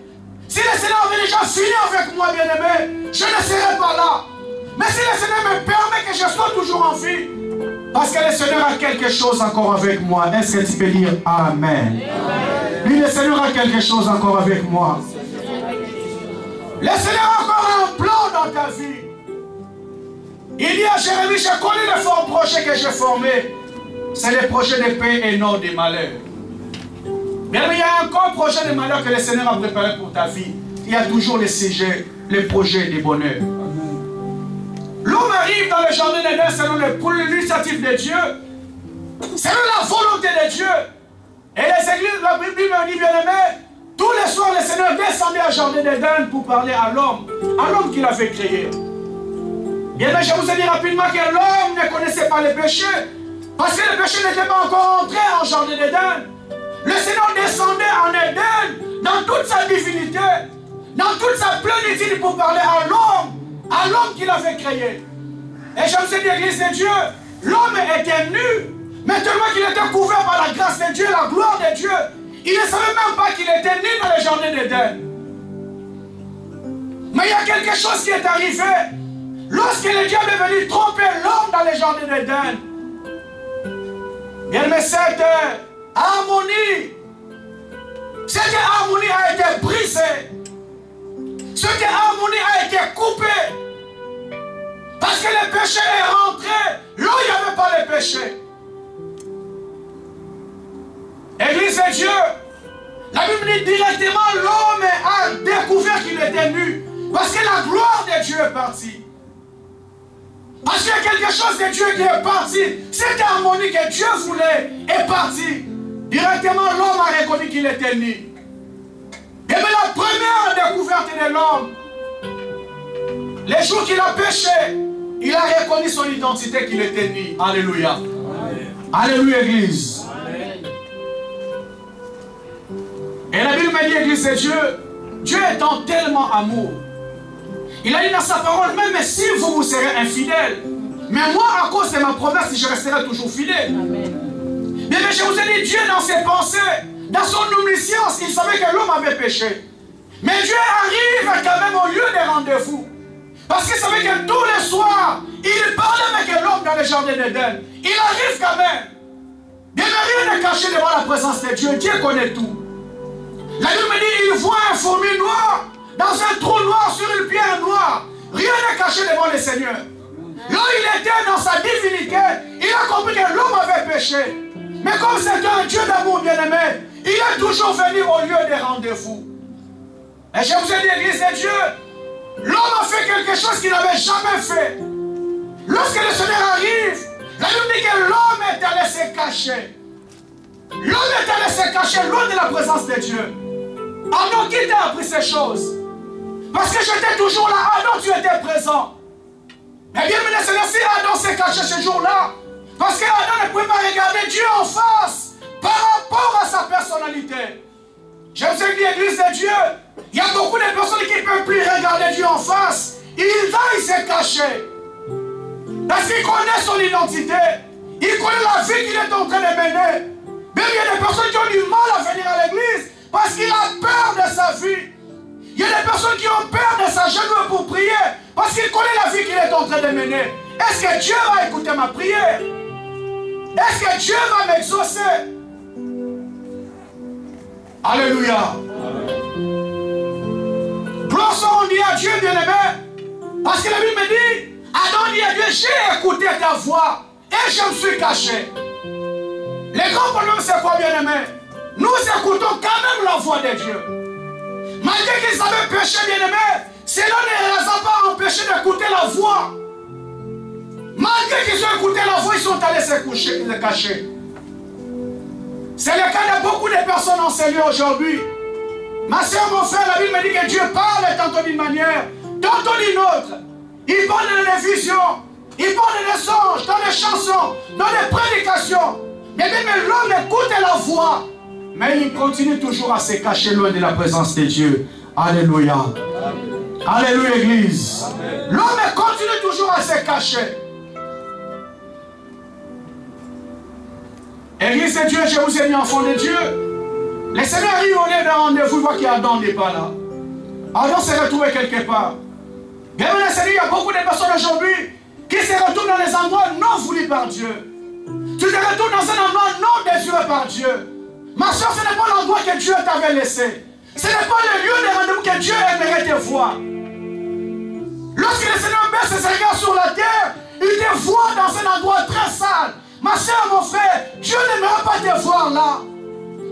Si le Seigneur avait déjà fini avec moi, bien aimé, je ne serais pas là. Mais si le Seigneur me permet que je sois toujours en vie, parce que le Seigneur a quelque chose encore avec moi, est-ce que tu peux dire Amen? Amen. Lui, le Seigneur a quelque chose encore avec moi. Le Seigneur a encore un plan dans ta vie. Il dit à Jérémie, je connais les forts projets que j'ai formés. C'est les projets de paix et non de malheur. Mais il y a encore un projet de malheur que le Seigneur a préparé pour ta vie. Il y a toujours les sujets, les projets de bonheur. L'homme arrive dans le jardin d'Éden selon l'initiative de Dieu, selon la volonté de Dieu. Et les églises, la Bible me dit, bien aimé, tout tous les soirs, le Seigneur descendait au jardin d'Éden pour parler à l'homme qu'il avait créé. Bien, je vous ai dit rapidement que l'homme ne connaissait pas les péchés, parce que le péché n'était pas encore entré en jardin d'Éden. Le Seigneur descendait en Éden, dans toute sa divinité, dans toute sa plénitude pour parler à l'homme qu'il avait créé. Et je vous ai dit, Église de Dieu, l'homme était nu, mais tellement qu'il était couvert par la grâce de Dieu, la gloire de Dieu, il ne savait même pas qu'il était né dans le jardin d'Éden. Mais il y a quelque chose qui est arrivé. Lorsque le diable est venu tromper l'homme dans le jardin d'Éden, bien, mais cette harmonie a été brisée. Cette harmonie a été coupée. Parce que le péché est rentré là où il n'y avait pas le péché. Église de Dieu, la Bible dit directement l'homme a découvert qu'il était nu. Parce que la gloire de Dieu est partie. Parce qu'il y a quelque chose de Dieu qui est parti. Cette harmonie que Dieu voulait est partie. Directement l'homme a reconnu qu'il était nu. Et bien la première découverte de l'homme, les jours qu'il a péché, il a reconnu son identité qu'il était nu. Alléluia. Amen. Alléluia, Église. Amen. Et la Bible me dit, Église de Dieu, Dieu étant tellement amour, il a dit dans sa parole, même si vous serez infidèle, mais moi, à cause de ma promesse, je resterai toujours fidèle. Amen. Mais je vous ai dit, Dieu dans ses pensées, dans son omniscience, il savait que l'homme avait péché. Mais Dieu arrive quand même au lieu des rendez-vous. Parce qu'il savait que tous les soirs, il parlait avec l'homme dans le jardin d'Éden. Il arrive quand même. Bien, rien n'est caché devant la présence de Dieu. Dieu connaît tout. La Bible me dit, il voit un fourmi noir dans un trou noir sur une pierre noire. Rien n'est caché devant le Seigneur. Là, il était dans sa divinité. Il a compris que l'homme avait péché. Mais comme c'était un Dieu d'amour bien-aimé, il est toujours venu au lieu des rendez-vous. Et je vous ai dit, Église de Dieu, l'homme a fait quelque chose qu'il n'avait jamais fait. Lorsque le Seigneur arrive, la Bible dit que l'homme est allé se cacher. L'homme est allé se cacher loin de la présence de Dieu. Adam, qui t'a appris ces choses? Parce que j'étais toujours là. Adam, tu étais présent. Eh bien, mais c'est ainsi Adam s'est caché ce jour-là. Parce qu'Adam ne pouvait pas regarder Dieu en face par rapport à sa personnalité. Je vous ai dit, Église de Dieu, il y a beaucoup de personnes qui ne peuvent plus regarder Dieu en face. Ils aillent se cacher. Parce qu'il connaît son identité. Il connaît la vie qu'il est en train de mener. Mais il y a des personnes qui ont du mal à venir à l'église parce qu'il a peur de sa vie. Il y a des personnes qui ont peur de s'agenouiller pour prier parce qu'il connaît la vie qu'il est en train de mener. Est-ce que Dieu va écouter ma prière? Est-ce que Dieu va m'exaucer? Alléluia. Gloire soit rendue à Dieu, bien-aimé. Parce que la Bible me dit, Adam dit à Dieu, j'ai écouté ta voix et je me suis caché. Les grands problèmes, c'est quoi, bien-aimé? Nous écoutons quand même la voix de Dieu. Malgré qu'ils avaient péché, bien-aimé, cela ne les a pas empêchés d'écouter la voix. Malgré qu'ils ont écouté la voix, ils sont allés se cacher. C'est le cas de beaucoup de personnes en ce lieu aujourd'hui. Ma soeur, mon frère, la Bible me dit que Dieu parle tantôt d'une manière, tantôt d'une autre. Il parle dans les visions, il parle dans les songes, dans les chansons, dans les prédications. Mais l'homme écoute la voix, mais il continue toujours à se cacher loin de la présence de Dieu. Alléluia. Amen. Alléluia, Église. L'homme continue toujours à se cacher. Église de Dieu, je vous ai mis enfant de Dieu. Le Seigneur arrive au lieu d'un rendez-vous, il voit qu'Adam n'est pas là. Adam s'est retrouvé quelque part. Bien, le Seigneur, il y a beaucoup de personnes aujourd'hui qui se retrouvent dans les endroits non voulus par Dieu. Tu te retrouves dans un endroit non désiré par Dieu. Ma soeur, ce n'est pas l'endroit que Dieu t'avait laissé. Ce n'est pas le lieu de rendez-vous que Dieu aimerait te voir. Lorsque le Seigneur met ses regards sur la terre, il te voit dans un endroit très sale. Ma soeur, mon frère, Dieu n'aimera pas te voir là.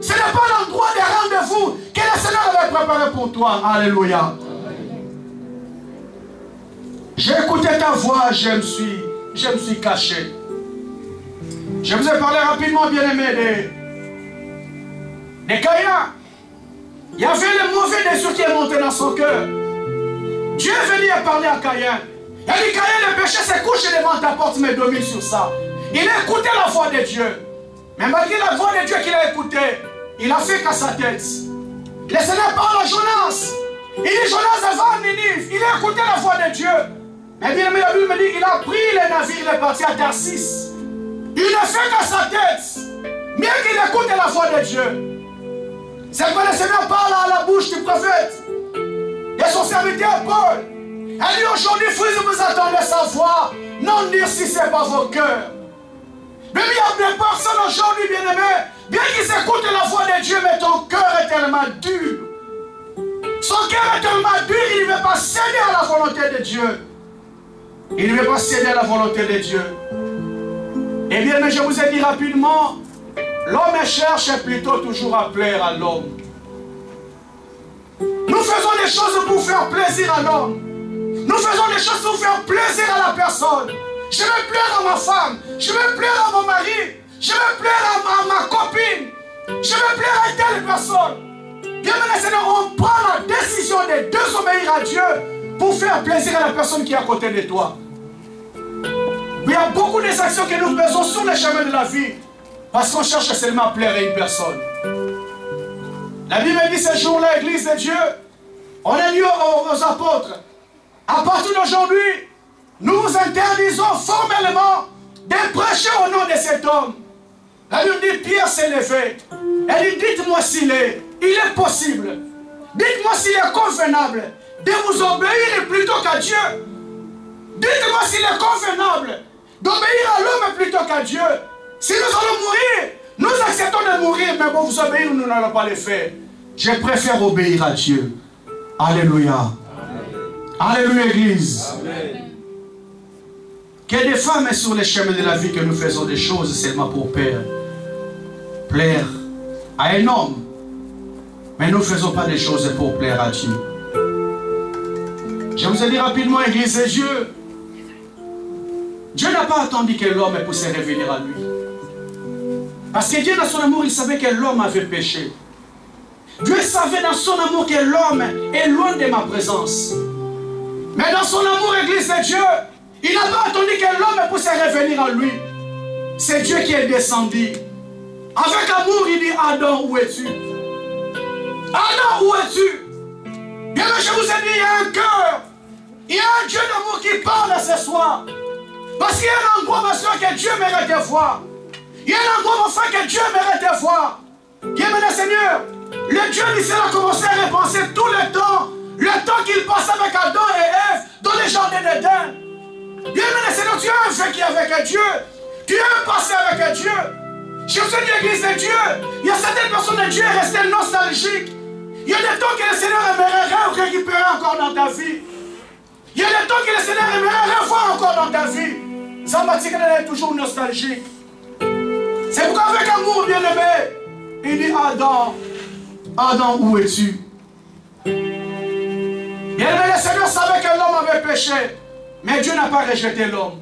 Ce n'est pas l'endroit de rendez-vous que le Seigneur avait préparé pour toi. Alléluia. J'ai écouté ta voix, je me suis caché. Je vous ai parlé rapidement, bien-aimé, de Caïn. Il y avait le mauvais désir qui est monté dans son cœur. Dieu est venu et parler à Caïn. Il a dit, Caïn, le péché s'est couché devant ta porte, mais domine sur ça. Il a écouté la voix de Dieu. Mais malgré la voix de Dieu qu'il a écoutée, il a fait qu'à sa tête. Le Seigneur parle à Jonas. Il dit, Jonas va à Ninive. Il a écouté la voix de Dieu. Mais bien, la Bible me dit qu'il a pris le navire, il est parti à Tarsis. Il ne fait qu'à sa tête. Bien qu'il écoute la voix de Dieu. C'est que le Seigneur parle à la bouche du prophète. Et son serviteur Paul. Elle dit aujourd'hui, vous attendez sa voix. Non dire si ce n'est pas vos cœurs. Mais il y a des personnes aujourd'hui, bien-aimés, bien qu'ils écoutent la voix de Dieu, mais ton cœur est tellement dur. Son cœur est tellement dur, il ne veut pas céder à la volonté de Dieu. Il ne veut pas céder à la volonté de Dieu. Eh bien, je vous ai dit rapidement, l'homme cherche plutôt toujours à plaire à l'homme. Nous faisons des choses pour faire plaisir à l'homme. Nous faisons des choses pour faire plaisir à la personne. Je veux plaire à ma femme. Je veux plaire à mon mari. Je veux plaire à ma copine. Je veux plaire à telle personne. Bien maintenant, Seigneur, on prend la décision de désobéir à Dieu pour faire plaisir à la personne qui est à côté de toi. Il y a beaucoup des actions que nous faisons sur le chemin de la vie parce qu'on cherche seulement à plaire à une personne. La Bible dit ce jour-là, l'Église de Dieu, on a dit aux apôtres, à partir d'aujourd'hui, nous vous interdisons formellement de prêcher au nom de cet homme. La Bible dit, Pierre s'est levé. Elle dit, dites-moi s'il est possible. Dites-moi s'il est convenable de vous obéir plutôt qu'à Dieu. Dites-moi s'il est convenable d'obéir à l'homme plutôt qu'à Dieu. Si nous allons mourir, nous acceptons de mourir, mais pour vous obéir, nous n'allons pas le faire. Je préfère obéir à Dieu. Alléluia. Alléluia, Église. Amen. Que des femmes est sur les chemins de la vie que nous faisons des choses seulement pour plaire à un homme. Mais nous ne faisons pas des choses pour plaire à Dieu. Je vous ai dit rapidement, Église de Dieu. Dieu n'a pas attendu que l'homme puisse revenir à lui. Parce que Dieu, dans son amour, il savait que l'homme avait péché. Dieu savait dans son amour que l'homme est loin de ma présence. Mais dans son amour, Église de Dieu, il n'a pas attendu que l'homme puisse revenir à lui. C'est Dieu qui est descendu. Avec amour, il dit, Adam, où es-tu? Adam, où es-tu? Bien que je vous ai dit, il y a un cœur. Il y a un Dieu d'amour qui parle ce soir. Parce qu'il y a un endroit, ma soeur, que Dieu mérite de voir. Il y a un endroit, mon frère, que Dieu mérite de voir. Bien, maintenant, Seigneur, le Dieu d'Israël a commencé à repenser tout le temps qu'il passait avec Adam et Ève dans les jardins d'Éden. Bien, maintenant, Seigneur, tu as un vécu avec Dieu. Tu as un passé avec Dieu. Je vous ai dit, l'Église de Dieu, il y a certaines personnes de Dieu restées nostalgiques. Il y a des temps que le Seigneur aimerait récupérer encore dans ta vie. Il y a des temps que le Seigneur aimerait revoir encore dans ta vie. Zambatika est toujours nostalgique. C'est pourquoi avec amour, bien-aimé, il dit, Adam, Adam, où es-tu? Bien-aimé, le Seigneur savait que l'homme avait péché. Mais Dieu n'a pas rejeté l'homme.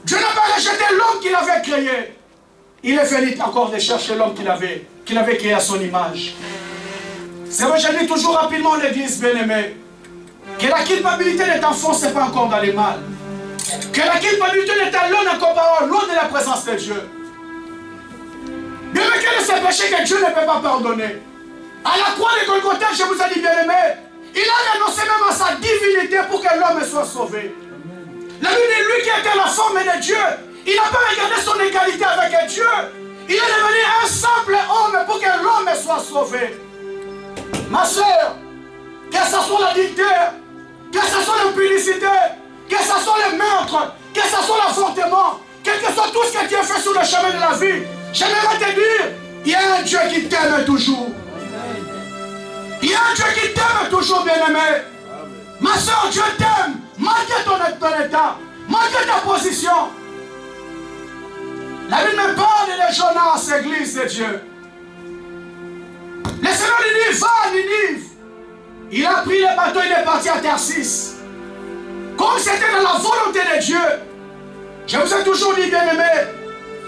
Dieu n'a pas rejeté l'homme qu'il avait créé. Il est venu encore de chercher l'homme qu'il avait créé à son image. C'est vrai, je dis toujours rapidement l'Église bien-aimée, que la culpabilité ne t'enfonce pas encore dans les mal. Que la culpabilité ne t'allogne encore pas loin de la présence de Dieu. Bien que ce péché que Dieu ne peut pas pardonner. À la croix de Golgotha, je vous ai dit bien-aimé, il a renoncé même à sa divinité pour que l'homme soit sauvé. La Bible dit, lui qui était la forme de Dieu, il n'a pas regardé son égalité avec Dieu. Il est devenu un simple homme pour que l'homme soit sauvé. Ma soeur, que ce soit l'adultère, que ce soit l'impudicité, que ce soit le meurtre, que ce soit l'avortement, quel que soit tout ce que tu as fait sur le chemin de la vie, j'aimerais te dire, il y a un Dieu qui t'aime toujours. Il y a un Dieu qui t'aime toujours, bien-aimé. Ma soeur, Dieu t'aime, malgré ton état, malgré ta position. La Bible me parle de Jonas, Église de Dieu. Le Seigneur lui dit, va à Ninive. Il a pris le bateau, il est parti à Tarsis. Comme c'était dans la volonté de Dieu. Je vous ai toujours dit, bien-aimé,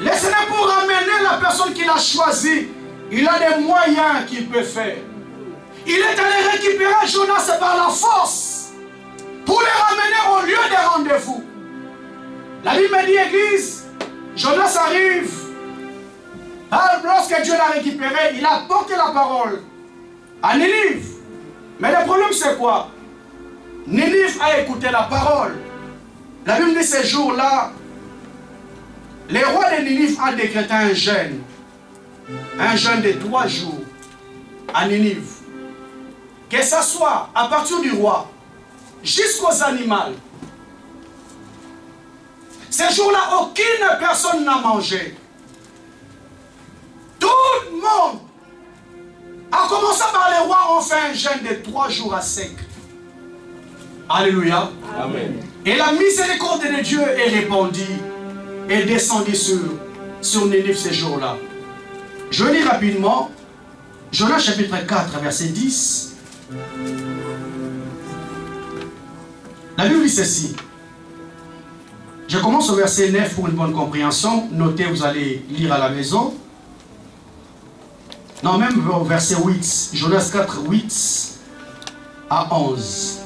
le Seigneur pour ramener la personne qu'il a choisie, il a des moyens qu'il peut faire. il est allé récupérer Jonas par la force pour les ramener au lieu des rendez-vous. La Bible me dit, Église, Jonas arrive. Lorsque Dieu l'a récupéré, il a porté la parole à Ninive. Mais le problème c'est quoi? Ninive a écouté la parole. La Bible dit ces jours-là, les rois de Ninive ont décrété un jeûne de 3 jours à Ninive. Que ce soit à partir du roi jusqu'aux animaux. Ces jours-là, aucune personne n'a mangé. Tout le monde, à commencer par les rois, ont fait un jeûne de 3 jours à sec. Alléluia. Amen. Et la miséricorde de Dieu est répandue et descendue sur Ninive ces jours-là. Je lis rapidement Jonas chapitre 4, verset 10. La Bible dit ceci. Je commence au verset 9 pour une bonne compréhension. Notez, vous allez lire à la maison. Non, même au verset 8. Jonas 4, 8 à 11.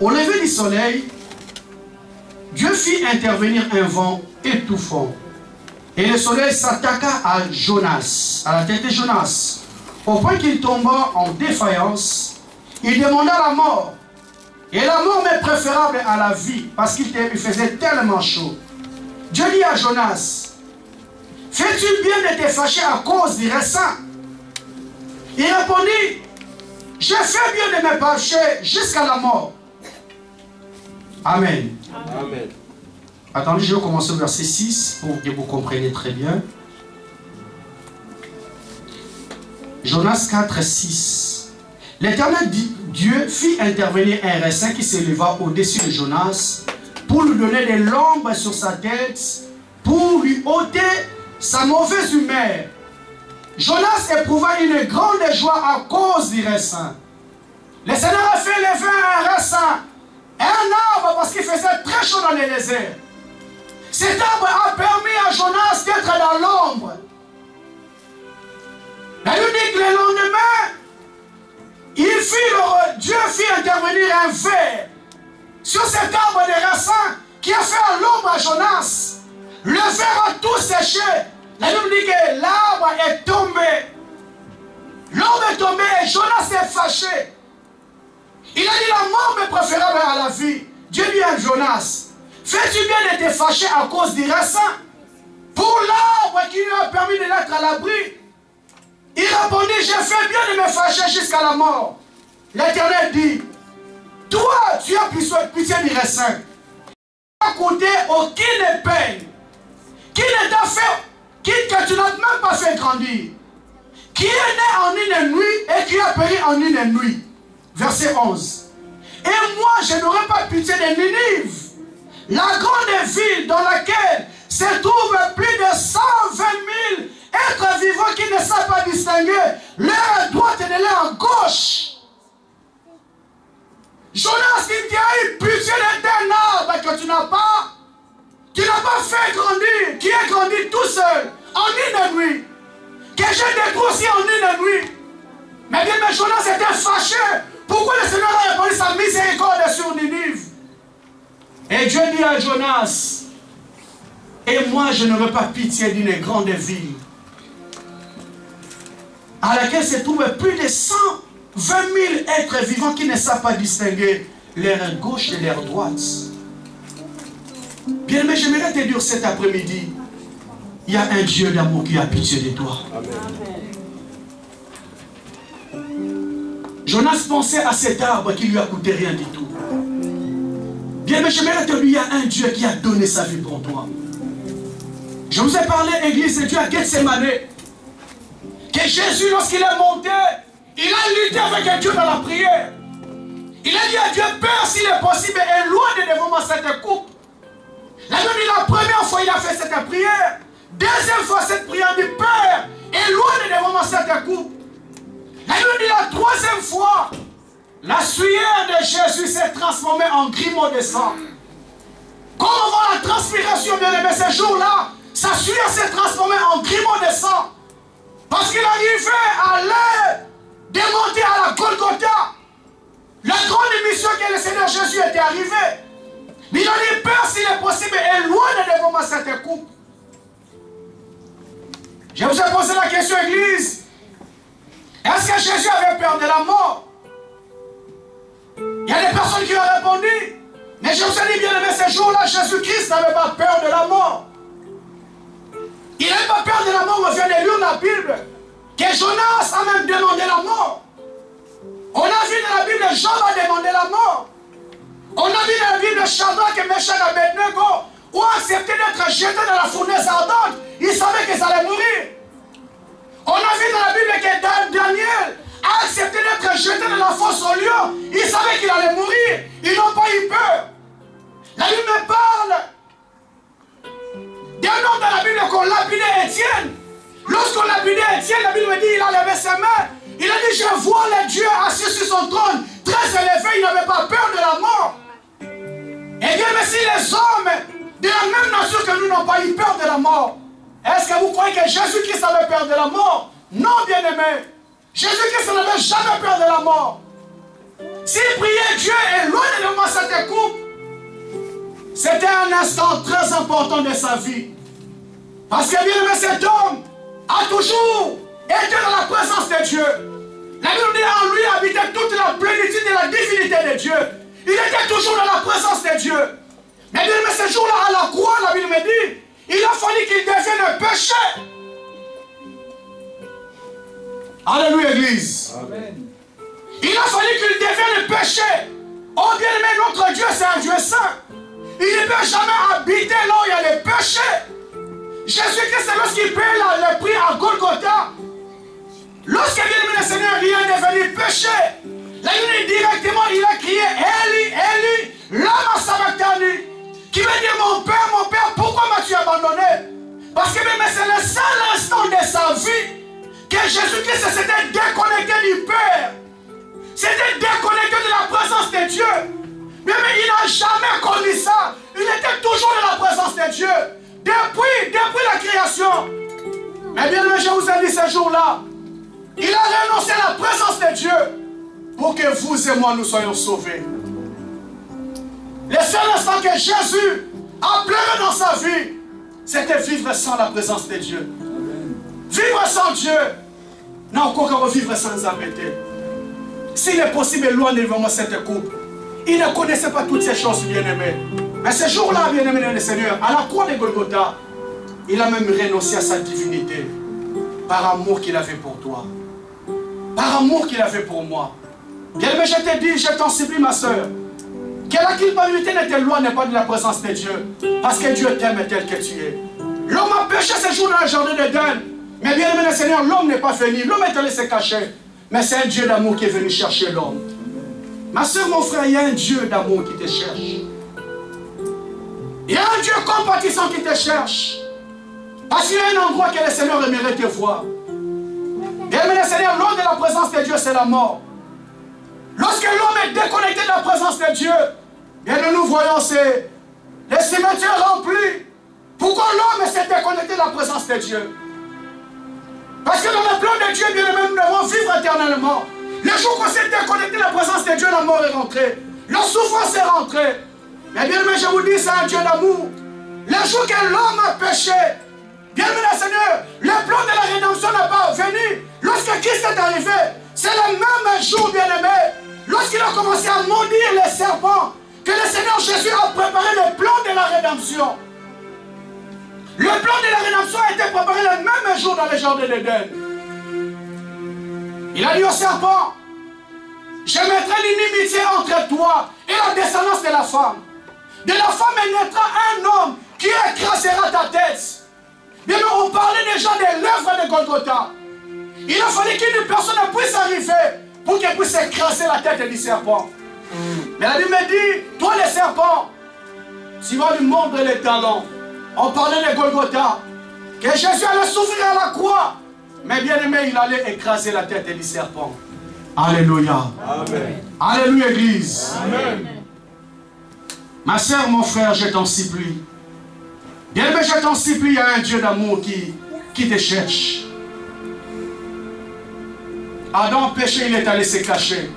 Au lever du soleil, Dieu fit intervenir un vent étouffant. Et le soleil s'attaqua à Jonas, à la tête de Jonas, au point qu'il tomba en défaillance. Il demanda la mort. Et la mort m'est préférable à la vie, parce qu'il faisait tellement chaud. Dieu dit à Jonas, fais-tu bien de te fâcher à cause du raisin? Il répondit, je fais bien de me fâcher jusqu'à la mort. Amen. Amen. Attendez, je vais commencer au verset 6 pour que vous compreniez très bien. Jonas 4, 6. L'Éternel Dieu fit intervenir un raisin qui s'éleva au-dessus de Jonas pour lui donner de l'ombre sur sa tête, pour lui ôter sa mauvaise humeur. Jonas éprouva une grande joie à cause du raisin. Le Seigneur a fait lever un raisin, un arbre, parce qu'il faisait très chaud dans les déserts. Cet arbre a permis à Jonas d'être dans l'ombre. La Bible dit que le lendemain, Dieu fit intervenir un ver sur cet arbre de raisin qui a fait l'ombre à Jonas. Le ver a tout séché. La Bible dit que l'arbre est tombé. L'ombre est tombée et Jonas s'est fâché. Il a dit la mort m'est préférable à la vie. Dieu dit à Jonas, fais-tu bien de te fâcher à cause du raisin pour l'arbre qui lui a permis de l'être à l'abri? Il répondit, je fais bien de me fâcher jusqu'à la mort. L'Éternel dit, toi tu as pitié du raisin. Tu n'as coûté aucune peine. Qui ne t'a fait, que tu n'as même pas fait grandir. Qui est né en une nuit et qui a péri en une nuit. Verset 11. Et moi je n'aurai pas pitié de Ninive, la grande ville dans laquelle se trouvent plus de 120 000 êtres vivants qui ne savent pas distinguer leur droite de leur gauche. Jonas, il a eu pitié d'un arbre que tu n'as pas fait grandir, qui est grandi tout seul, en une nuit, que j'ai détruit aussi en une nuit. Mais bien, Jonas était fâché. Pourquoi le Seigneur a répondu sa miséricorde sur Ninive? Et Dieu dit à Jonas, et moi je n'aurai pas pitié d'une grande ville à laquelle se trouvent plus de 120 000 êtres vivants qui ne savent pas distinguer leur gauche et leur droite. Bien, mais j'aimerais te dire cet après-midi, il y a un Dieu d'amour qui a pitié de toi. Amen. Jonas pensait à cet arbre qui lui a coûté rien du tout. Bien, mais j'aimerais te dire, il y a un Dieu qui a donné sa vie pour toi. Je vous ai parlé, Église de Dieu, à Gethsemane, que Jésus, lorsqu'il est monté, il a lutté avec Dieu dans la prière. Il a dit à Dieu, Père, s'il est possible, éloigne de moi cette coupe. La Bible dit, la première fois, il a fait cette prière. Deuxième fois, cette prière dit, Père, éloigne de moi cette coupe. La Bible dit, la troisième fois, la sueur de Jésus s'est transformée en grumeau de sang. Comme on voit la transpiration, bien aimé, ces jours-là, sa sueur s'est transformée en grumeau de sang. Parce qu'il arrivait à l'heure de monter à la Golgotha. La grande mission que le Seigneur Jésus était arrivé. Mais il a dit, Père, s'il est possible, éloigne devant moi cette coupe. Je vous ai posé la question, Église. Est-ce que Jésus avait peur de la mort? Il y a des personnes qui ont répondu. Mais je vous ai dit, bien aimé, ce jour-là, Jésus-Christ n'avait pas peur de la mort. Il n'avait pas peur de la mort. On vient de lire la Bible. Que Jonas a même demandé la mort. On a vu dans la Bible, Job a demandé la mort. On a vu dans la Bible, Shadrach, Meshach et Abednego ont accepté d'être jetés dans la fournaise ardente. Ils savaient qu'ils allaient mourir. On a vu dans la Bible que Daniel a accepté d'être jeté dans la fosse au lion. Il savait qu'il allait mourir. Ils n'ont pas eu peur. La Bible me parle d'un homme dans la Bible qu'on lapidait Étienne. Lorsqu'on lapidait Étienne, la Bible me dit il a levé ses mains. Il a dit je vois le Dieu assis sur son trône, très élevé, il n'avait pas peur de la mort. Et bien, mais si les hommes de la même nature que nous n'ont pas eu peur de la mort, est-ce que vous croyez que Jésus-Christ avait peur de la mort? Non, bien-aimé. Jésus-Christ n'avait jamais peur de la mort. S'il priait Dieu, éloigne de moi cette coupe. C'était un instant très important de sa vie. Parce que, bien-aimé, cet homme a toujours été dans la présence de Dieu. La Bible dit en lui habitait toute la plénitude de la divinité de Dieu. Il était toujours dans la présence de Dieu. Mais bien, ce jour-là, à la croix, la Bible me dit, il a fallu qu'il devienne péché. Alléluia, Église. Amen. Il a fallu qu'il devienne péché. Oh bien aimé, notre Dieu, c'est un Dieu saint. Il ne peut jamais habiter là où il y a les péchés. Jésus-Christ, lorsqu'il paye le prix à Golgotha, lorsque bien aimé le Seigneur, il est devenu péché. Là, directement, il a crié Eli, Eli, lama sabachthani, qui veut dire mon Père, pourquoi m'as-tu abandonné? Parce que même c'est le seul instant de sa vie que Jésus-Christ s'était déconnecté du Père, s'était déconnecté de la présence de Dieu. Mais il n'a jamais connu ça. Il était toujours dans la présence de Dieu, depuis la création. Mais bien aimé, je vous ai dit ce jour-là, il a renoncé à la présence de Dieu pour que vous et moi nous soyons sauvés. Le seul instant que Jésus a pleuré dans sa vie, c'était vivre sans la présence de Dieu. Vivre sans Dieu, non, encore vivre sans embêter. S'il est possible, éloignez devant moi cette coupe. Il ne connaissait pas toutes ces choses, bien-aimés. Mais ce jour-là, bien-aimé le Seigneur, à la croix de Golgotha, il a même renoncé à sa divinité par amour qu'il avait pour toi. Par amour qu'il avait pour moi. Bien-aimé, je te dis, je t'en supplie, ma soeur, que la culpabilité ne t'éloigne pas de la présence de Dieu. Parce que Dieu t'aime tel que tu es. L'homme a péché ce jour dans le jardin d'Éden. Mais bien aimé le Seigneur, l'homme n'est pas venu. L'homme est allé se cacher. Mais c'est un Dieu d'amour qui est venu chercher l'homme. Ma soeur, mon frère, il y a un Dieu d'amour qui te cherche. Il y a un Dieu compatissant qui te cherche. Parce qu'il y a un endroit que le Seigneur aimerait te voir. Bien aimé le Seigneur, loin de la présence de Dieu, c'est la mort. Lorsque l'homme est déconnecté de la présence de Dieu, bien nous voyons les cimetières remplis. Pourquoi l'homme s'est déconnecté de la présence de Dieu? Parce que dans le plan de Dieu, bien aimé, nous devons vivre éternellement. Le jour qu'on s'est déconnecté de la présence de Dieu, la mort est rentrée. La souffrance est rentrée. Mais bien aimé, je vous dis, c'est un Dieu d'amour. Le jour que l'homme a péché, bien aimé le Seigneur, le plan de la rédemption n'a pas venu. Lorsque Christ est arrivé, c'est le même jour, bien aimé, lorsqu'il a commencé à maudire les serpents, que le Seigneur Jésus a préparé le plan de la rédemption. Le plan de la rédemption a été préparé le même jour dans le jardin d'Éden. Il a dit au serpent, je mettrai l'inimitié entre toi et la descendance de la femme. De la femme naîtra un homme qui écrasera ta tête. Bien, on parlait déjà de l'œuvre de Golgotha. Il a fallu qu'une personne puisse arriver pour qu'elle puisse écraser la tête du serpent. Mais la Bible me dit, toi le serpent, tu vas lui mordre les talons. On parlait de Golgotha, que Jésus allait souffrir à la croix. Mais bien aimé, il allait écraser la tête du serpent. Alléluia. Amen. Alléluia, Église. Amen. Ma soeur, mon frère, je t'en supplie. Bien aimé, je t'en supplie, il y a un Dieu d'amour qui te cherche. Adam péché, il est allé se cacher.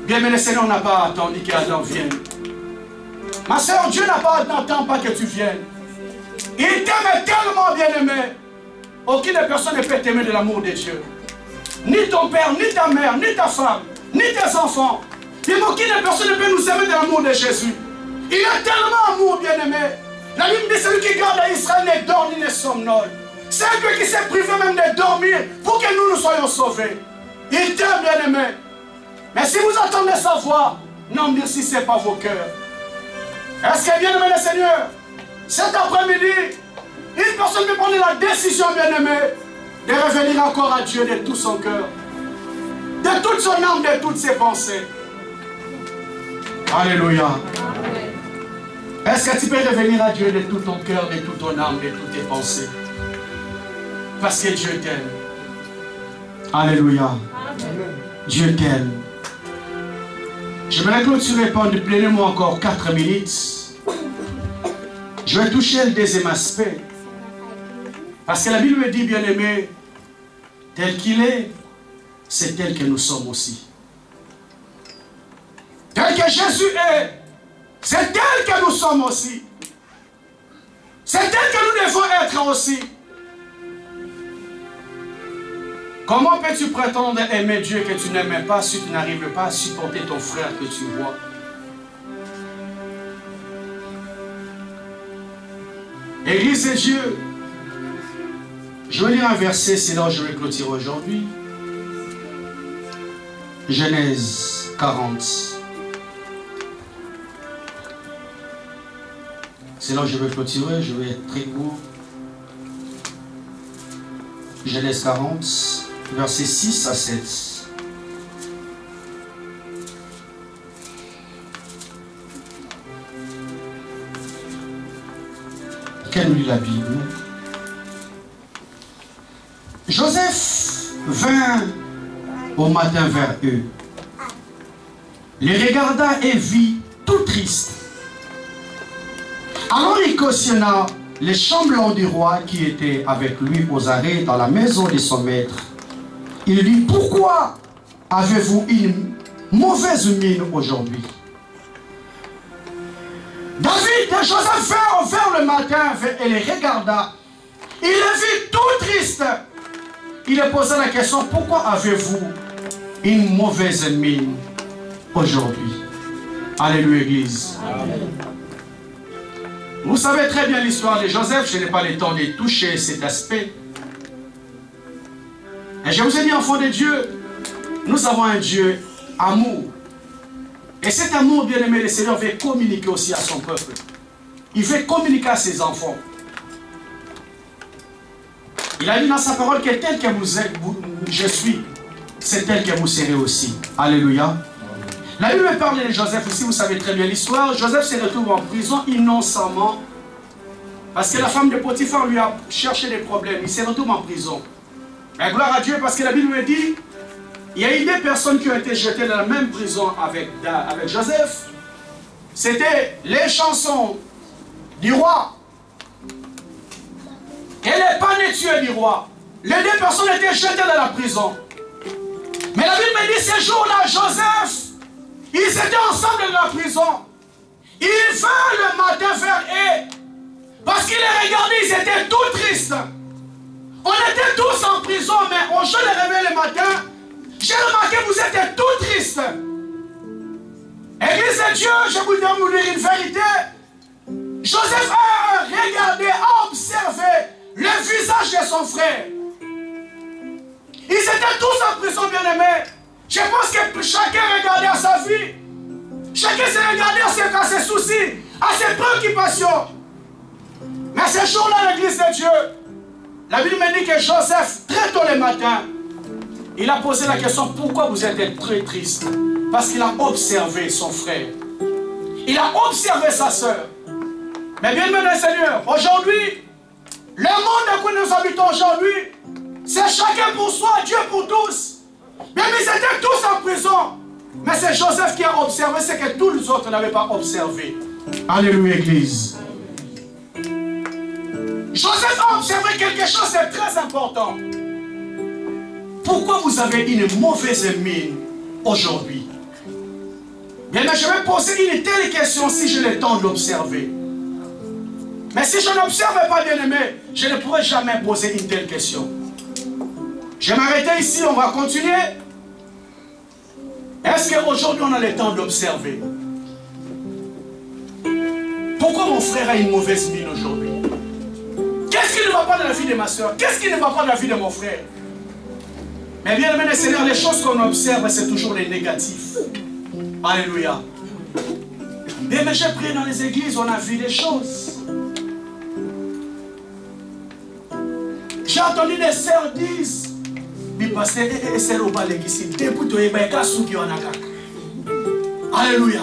Bien, mais le Seigneur n'a pas attendu qu'Adam vienne. Ma soeur, Dieu n'a pas attendu pas que tu viennes. Il t'aime tellement, bien-aimé. Aucune personne ne peut t'aimer de l'amour de Dieu. Ni ton père, ni ta mère, ni ta femme, ni tes enfants. Même aucune personne ne peut nous aimer de l'amour de Jésus. Il est tellement amour, bien-aimé. La Bible dit celui qui garde à Israël ne dort ni ne somnole. C'est lui qui s'est privé même de dormir pour que nous nous soyons sauvés. Il t'aime, bien-aimé. Mais si vous entendez sa voix, n'endurcissez pas vos cœurs. Est-ce que, bien-aimé le Seigneur, cet après-midi, une personne peut prendre la décision, bien-aimé, de revenir encore à Dieu de tout son cœur, de toute son âme, de toutes ses pensées. Alléluia. Est-ce que tu peux revenir à Dieu de tout ton cœur, de toute ton âme, de toutes tes pensées? Parce que Dieu t'aime. Alléluia. Dieu t'aime. J'aimerais clôturer pendant pleinement encore 4 minutes. Je vais toucher le deuxième aspect. Parce que la Bible me dit, bien-aimé, tel qu'il est, c'est tel que nous sommes aussi. Tel que Jésus est, c'est tel que nous sommes aussi. C'est tel que nous devons être aussi. Comment peux-tu prétendre aimer Dieu que tu n'aimes pas si tu n'arrives pas à supporter ton frère que tu vois? Église de Dieu, je vais lire un verset, c'est là où je vais clôturer aujourd'hui. Genèse 40. C'est là où je vais clôturer, je vais être très court. Genèse 40, versets 6 à 7. Quelle lit la Bible? Joseph vint au matin vers eux, les regarda et vit tout triste. Alors il cautionna les chambelans du roi qui étaient avec lui aux arrêts dans la maison de son maître. Il dit, pourquoi avez-vous une mauvaise mine aujourd'hui? David et Joseph vers le matin et les regarda. Il les vit tout triste. Il leur posa la question, pourquoi avez-vous une mauvaise mine aujourd'hui? Alléluia, Église. Amen. Vous savez très bien l'histoire de Joseph, je n'ai pas le temps de toucher cet aspect. Et je vous ai dit, enfants de Dieu, nous avons un Dieu amour. Et cet amour, bien-aimé, le Seigneur veut communiquer aussi à son peuple. Il veut communiquer à ses enfants. Il a dit dans sa parole que tel que vous êtes, je suis, c'est tel que vous serez aussi. Alléluia. La Bible parle de Joseph aussi, vous savez très bien l'histoire. Joseph se retrouve en prison innocemment. Parce que la femme de Potiphar lui a cherché des problèmes. Il se retrouve en prison. Mais gloire à Dieu, parce que la Bible me dit, il y a eu des personnes qui ont été jetées dans la même prison avec Joseph. C'était les chansons du roi. Et les panetiers du roi. Les deux personnes étaient jetées dans la prison. Mais la Bible me dit, ce jour-là, Joseph, ils étaient ensemble dans la prison. Il vint le matin vers eux. Parce qu'il les regardait, ils étaient tout tristes. On était tous en prison, mais on je les réveille le matin. J'ai remarqué que vous étiez tout tristes. Église de Dieu, je vous dois vous dire une vérité. Joseph a regardé, a observé le visage de son frère. Ils étaient tous en prison, bien-aimés. Je pense que chacun regardait à sa vie. Chacun se regardait à ses soucis, à ses préoccupations. Mais ce jour-là, l'église de Dieu, la Bible me dit que Joseph, très tôt le matin, il a posé la question, pourquoi vous êtes très triste? Parce qu'il a observé son frère. Il a observé sa soeur. Mais bien aimé le Seigneur, aujourd'hui, le monde où nous habitons aujourd'hui, c'est chacun pour soi, Dieu pour tous. Même ils étaient tous en prison. Mais c'est Joseph qui a observé ce que tous les autres n'avaient pas observé. Alléluia, Église. Joseph a observé quelque chose de très important. pourquoi vous avez une mauvaise mine aujourd'hui? Bien, je vais poser une telle question si j'ai le temps de l'observer. Mais si je n'observe pas, bien aimé, je ne pourrai jamais poser une telle question. Je vais m'arrêter ici, on va continuer. Est-ce qu'aujourd'hui on a le temps d'observer? Pourquoi mon frère a une mauvaise mine aujourd'hui? Qu'est-ce qui ne va pas dans la vie de ma soeur? Qu'est-ce qui ne va pas dans la vie de mon frère? Mais bien aimé Seigneur, les choses qu'on observe, c'est toujours les négatifs. Alléluia. Bien, mais j'ai prié dans les églises, on a vu des choses. J'ai entendu des sœurs dire, mais pasteur, et c'est au balai ici, depuis tu es bien cassou qui en a caca. Alléluia.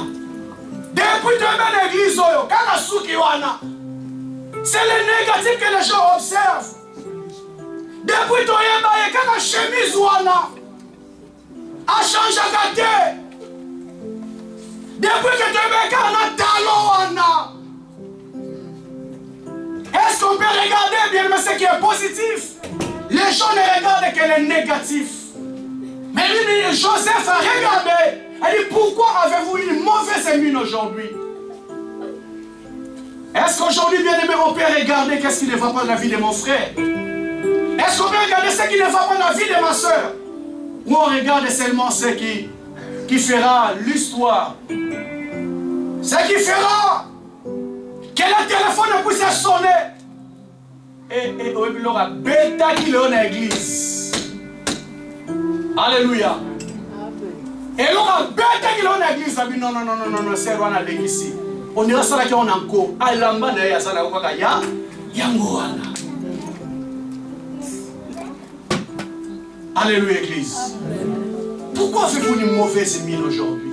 Depuis tu es bien l'église, cassou qui en a. C'est le négatif que les gens observent. Depuis tu es bien caca chemise ou en a. A changé à gâter. Depuis que tu es bien caca, on a talon en a. Est-ce qu'on peut regarder bien mais ce qui est positif? Les gens ne regardent que le négatif. Mais lui, Joseph a regardé. Elle dit, pourquoi avez-vous une mauvaise mine aujourd'hui? Est-ce qu'aujourd'hui, bien aimé, on peut regarder qu'est-ce qui ne va pas dans la vie de mon frère? Est-ce qu'on peut regarder ce qui ne va pas dans la vie de ma soeur? Ou on regarde seulement ce qui fera l'histoire? Ce qui fera que le téléphone puisse sonner. Et on aura bêta qui est dans l'église. Alléluia. Et on aura bêta qui est dans l'église. Non, c'est loin de l'église. On dira ça là qu'on a encore. Alamba d'ailleurs, ça là, on va ya yangoana. Alléluia, église. Pourquoi avez-vous une mauvaise mine aujourd'hui?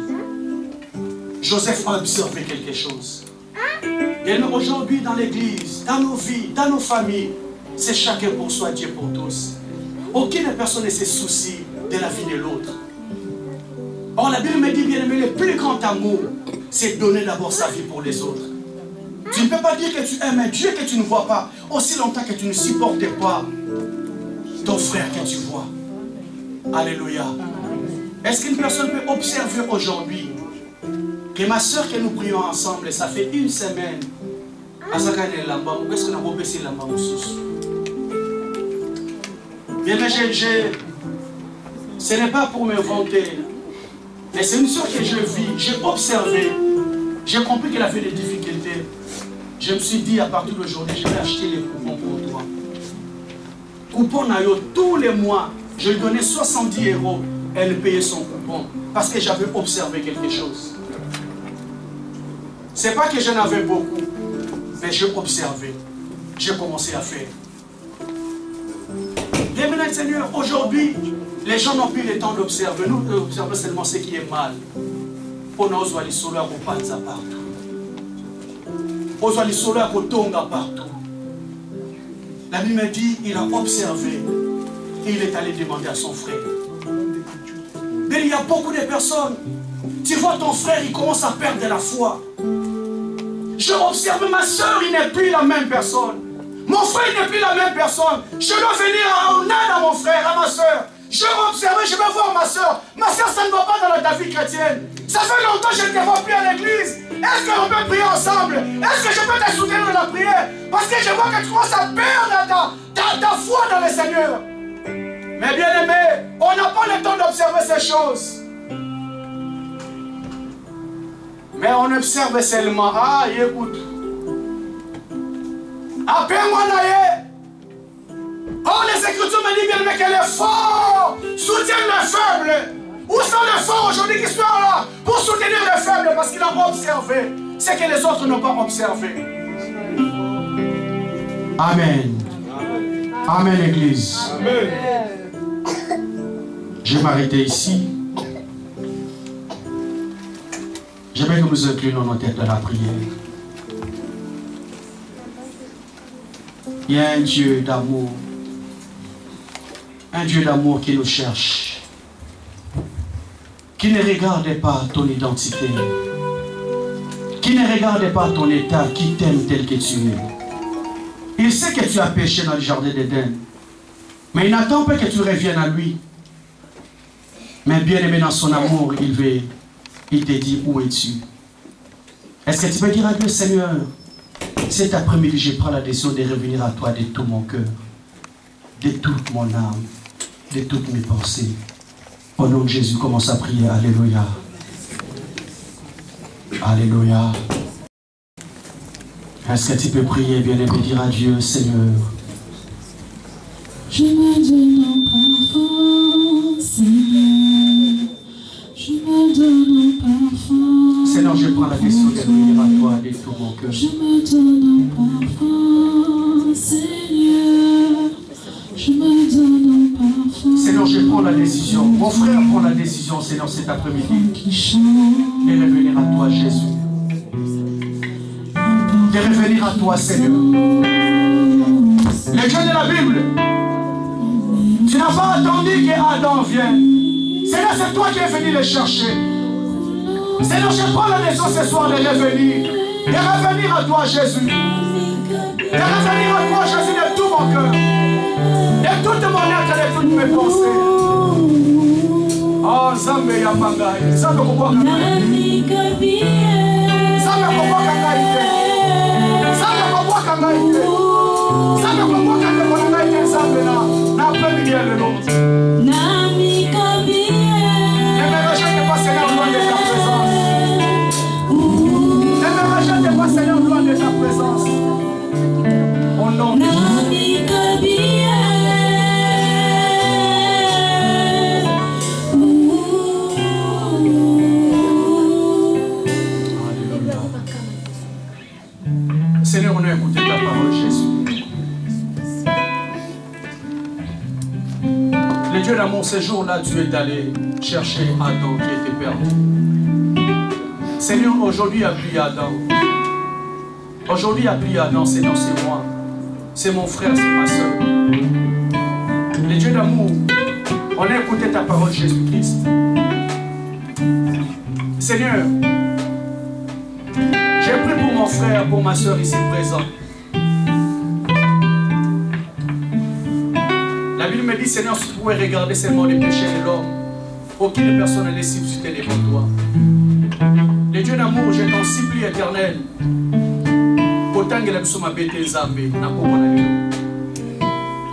Joseph a observé quelque chose. Et aujourd'hui, dans l'église, dans nos vies, dans nos familles, c'est chacun pour soi, Dieu pour tous. Aucune personne ne se soucie de la vie de l'autre. Or, la Bible me dit bien aimé, le plus grand amour, c'est donner d'abord sa vie pour les autres. Tu ne peux pas dire que tu aimes un Dieu que tu ne vois pas, aussi longtemps que tu ne supportes pas ton frère que tu vois. Alléluia. Est-ce qu'une personne peut observer aujourd'hui que ma soeur que nous prions ensemble, ça fait une semaine, est-ce qu'on a rebaissé la main au sous? Bien, mais ce n'est pas pour me vanter, mais c'est une soeur que je vis, j'ai observé, j'ai compris qu'elle avait des difficultés. Je me suis dit, à partir d'aujourd'hui, je vais acheter les coupons pour toi. Coupon Nayo, tous les mois, je lui donnais 70 €, elle payait son coupon, parce que j'avais observé quelque chose. Ce n'est pas que j'en avais beaucoup, mais j'ai observé. J'ai commencé à faire. Bien maintenant, Seigneur, aujourd'hui, les gens n'ont plus le temps d'observer. Nous observons seulement ce qui est mal. On a osé aller solo à Kopanza partout. On a aller solo à Kotonga partout. La Bible me dit, il a observé et il est allé demander à son frère. Mais il y a beaucoup de personnes. Tu vois ton frère, il commence à perdre la foi. Je observe ma soeur, il n'est plus la même personne. Mon frère, il n'est plus la même personne. Je dois venir en aide à mon frère, à ma soeur. Je vais observer, je vais voir ma soeur. Ma soeur, ça ne va pas dans ta vie chrétienne. Ça fait longtemps que je ne te vois plus à l'église. Est-ce qu'on peut prier ensemble? Est-ce que je peux te soutenir dans la prière? Parce que je vois que tu commences à perdre ta foi dans le Seigneur. Mais bien aimé, on n'a pas le temps d'observer ces choses. Mais on observe seulement. Ah, écoute. Appelle-moi Naye. Oh, les Écritures me disent bien que les forts soutiennent les faibles. Où sont les forts aujourd'hui qui sont là pour soutenir les faibles? Parce qu'ils ont observé ce que les autres n'ont pas observé. Amen. Amen, Église. Amen. Je vais m'arrêter ici. Je vais que nous inclinons nos têtes à la prière. Il y a un Dieu d'amour. Un Dieu d'amour qui nous cherche. Qui ne regarde pas ton identité. Qui ne regarde pas ton état. Qui t'aime tel que tu es. Il sait que tu as péché dans le jardin d'Éden. Mais il n'attend pas que tu reviennes à lui Mais bien aimé dans son amour, il te dit, où es-tu? Est-ce que tu peux dire à Dieu, Seigneur, cet après-midi, je prends la décision de revenir à toi de tout mon cœur, de toute mon âme, de toutes mes pensées. Au nom de Jésus, commence à prier. Alléluia. Alléluia. Est-ce que tu peux prier, bien-aimé, dire à Dieu, Seigneur, je me donne en parfum, Seigneur. Je me donne en parfum. Seigneur, je prends la décision de venir à toi de tout mon cœur. Je me donne en parfum, Seigneur. Je me donne en parfum. Seigneur, je prends la décision. Mon frère prend la décision, Seigneur, cet après-midi, de revenir à toi, Jésus. De revenir à toi, Seigneur. Le Dieu de la Bible, tu n'as pas attendu que Adam vienne. Seigneur, c'est toi qui es venu le chercher. Seigneur, je prends la décision ce soir de revenir. De revenir à toi, Jésus. De revenir à toi, Jésus, de tout mon cœur. De toute mon être, de toutes mes pensées. Oh, Zambé Yamangai. Zambé Koboka Ngai. Zambé Koboka Ngai. Zambé Koboka Ngai. Zambé Koboka Ngai. Zambé na après-midi le nom. Ne me rejette pas, Seigneur, loin de ta présence. Ne me rejette pas, Seigneur, loin de ta présence. Au nom de Jésus. Seigneur, on a écouté ta parole, Jésus. Le Dieu d'amour, ce jour-là, tu es allé chercher Adam qui était perdu. Seigneur, aujourd'hui, appuie Adam. Aujourd'hui, appuie Adam, Seigneur, c'est moi. C'est mon frère, c'est ma soeur. Le Dieu d'amour, on a écouté ta parole, Jésus-Christ. Seigneur, j'ai prié pour mon frère, pour ma soeur ici présent. La Bible me dit, Seigneur, si tu pouvais regarder seulement les péchés de l'homme, aucune personne n'est substituée devant toi. Le Dieu d'amour, je t'en supplie, éternel. Autant que la personne m'a bêté, Zambé, n'a pas bon.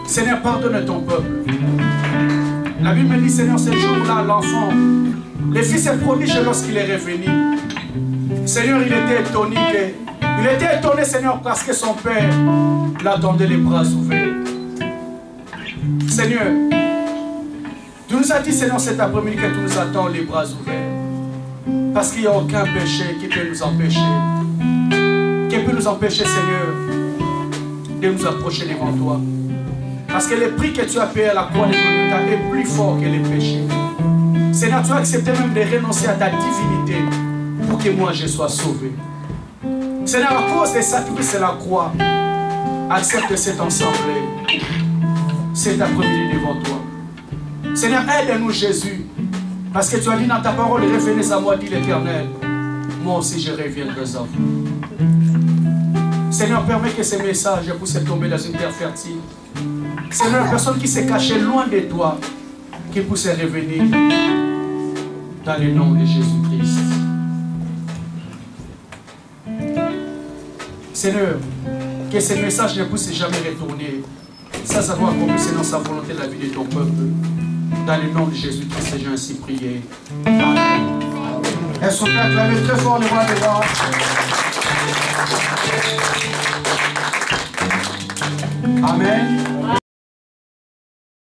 Seigneur, pardonne ton peuple. La Bible me dit, Seigneur, ce jour-là, l'enfant, le fils est prodige lorsqu'il est revenu. Seigneur, il était étonné, Seigneur, parce que son père l'attendait les bras ouverts. Seigneur, tu nous as dit, Seigneur, cet après-midi que tu nous attends les bras ouverts. Parce qu'il n'y a aucun péché qui peut nous empêcher. Seigneur, de nous approcher devant toi. Parce que le prix que tu as payé à la croix de Golgotha est plus fort que les péchés. Seigneur, tu as accepté même de renoncer à ta divinité pour que moi je sois sauvé. Seigneur, à cause des sacrifices de la croix, accepte cet ensemble, cet après-midi devant toi. Seigneur, aide-nous, Jésus, parce que tu as dit dans ta parole, revenez à moi, dit l'Éternel. Moi aussi, je reviendrai à vous. Seigneur, permets que ces messages puissent tomber dans une terre fertile. Seigneur, personne qui s'est cachée loin de toi, qui puisse revenir dans le nom de Jésus-Christ. Seigneur, que ces messages ne puissent jamais retourner sans avoir accompli, Seigneur, sa volonté de la vie de ton peuple. Dans le nom de Jésus-Christ, j'ai ainsi prié. Amen. Est-ce qu'on peut acclamer très fort les voix de gloire? Amen.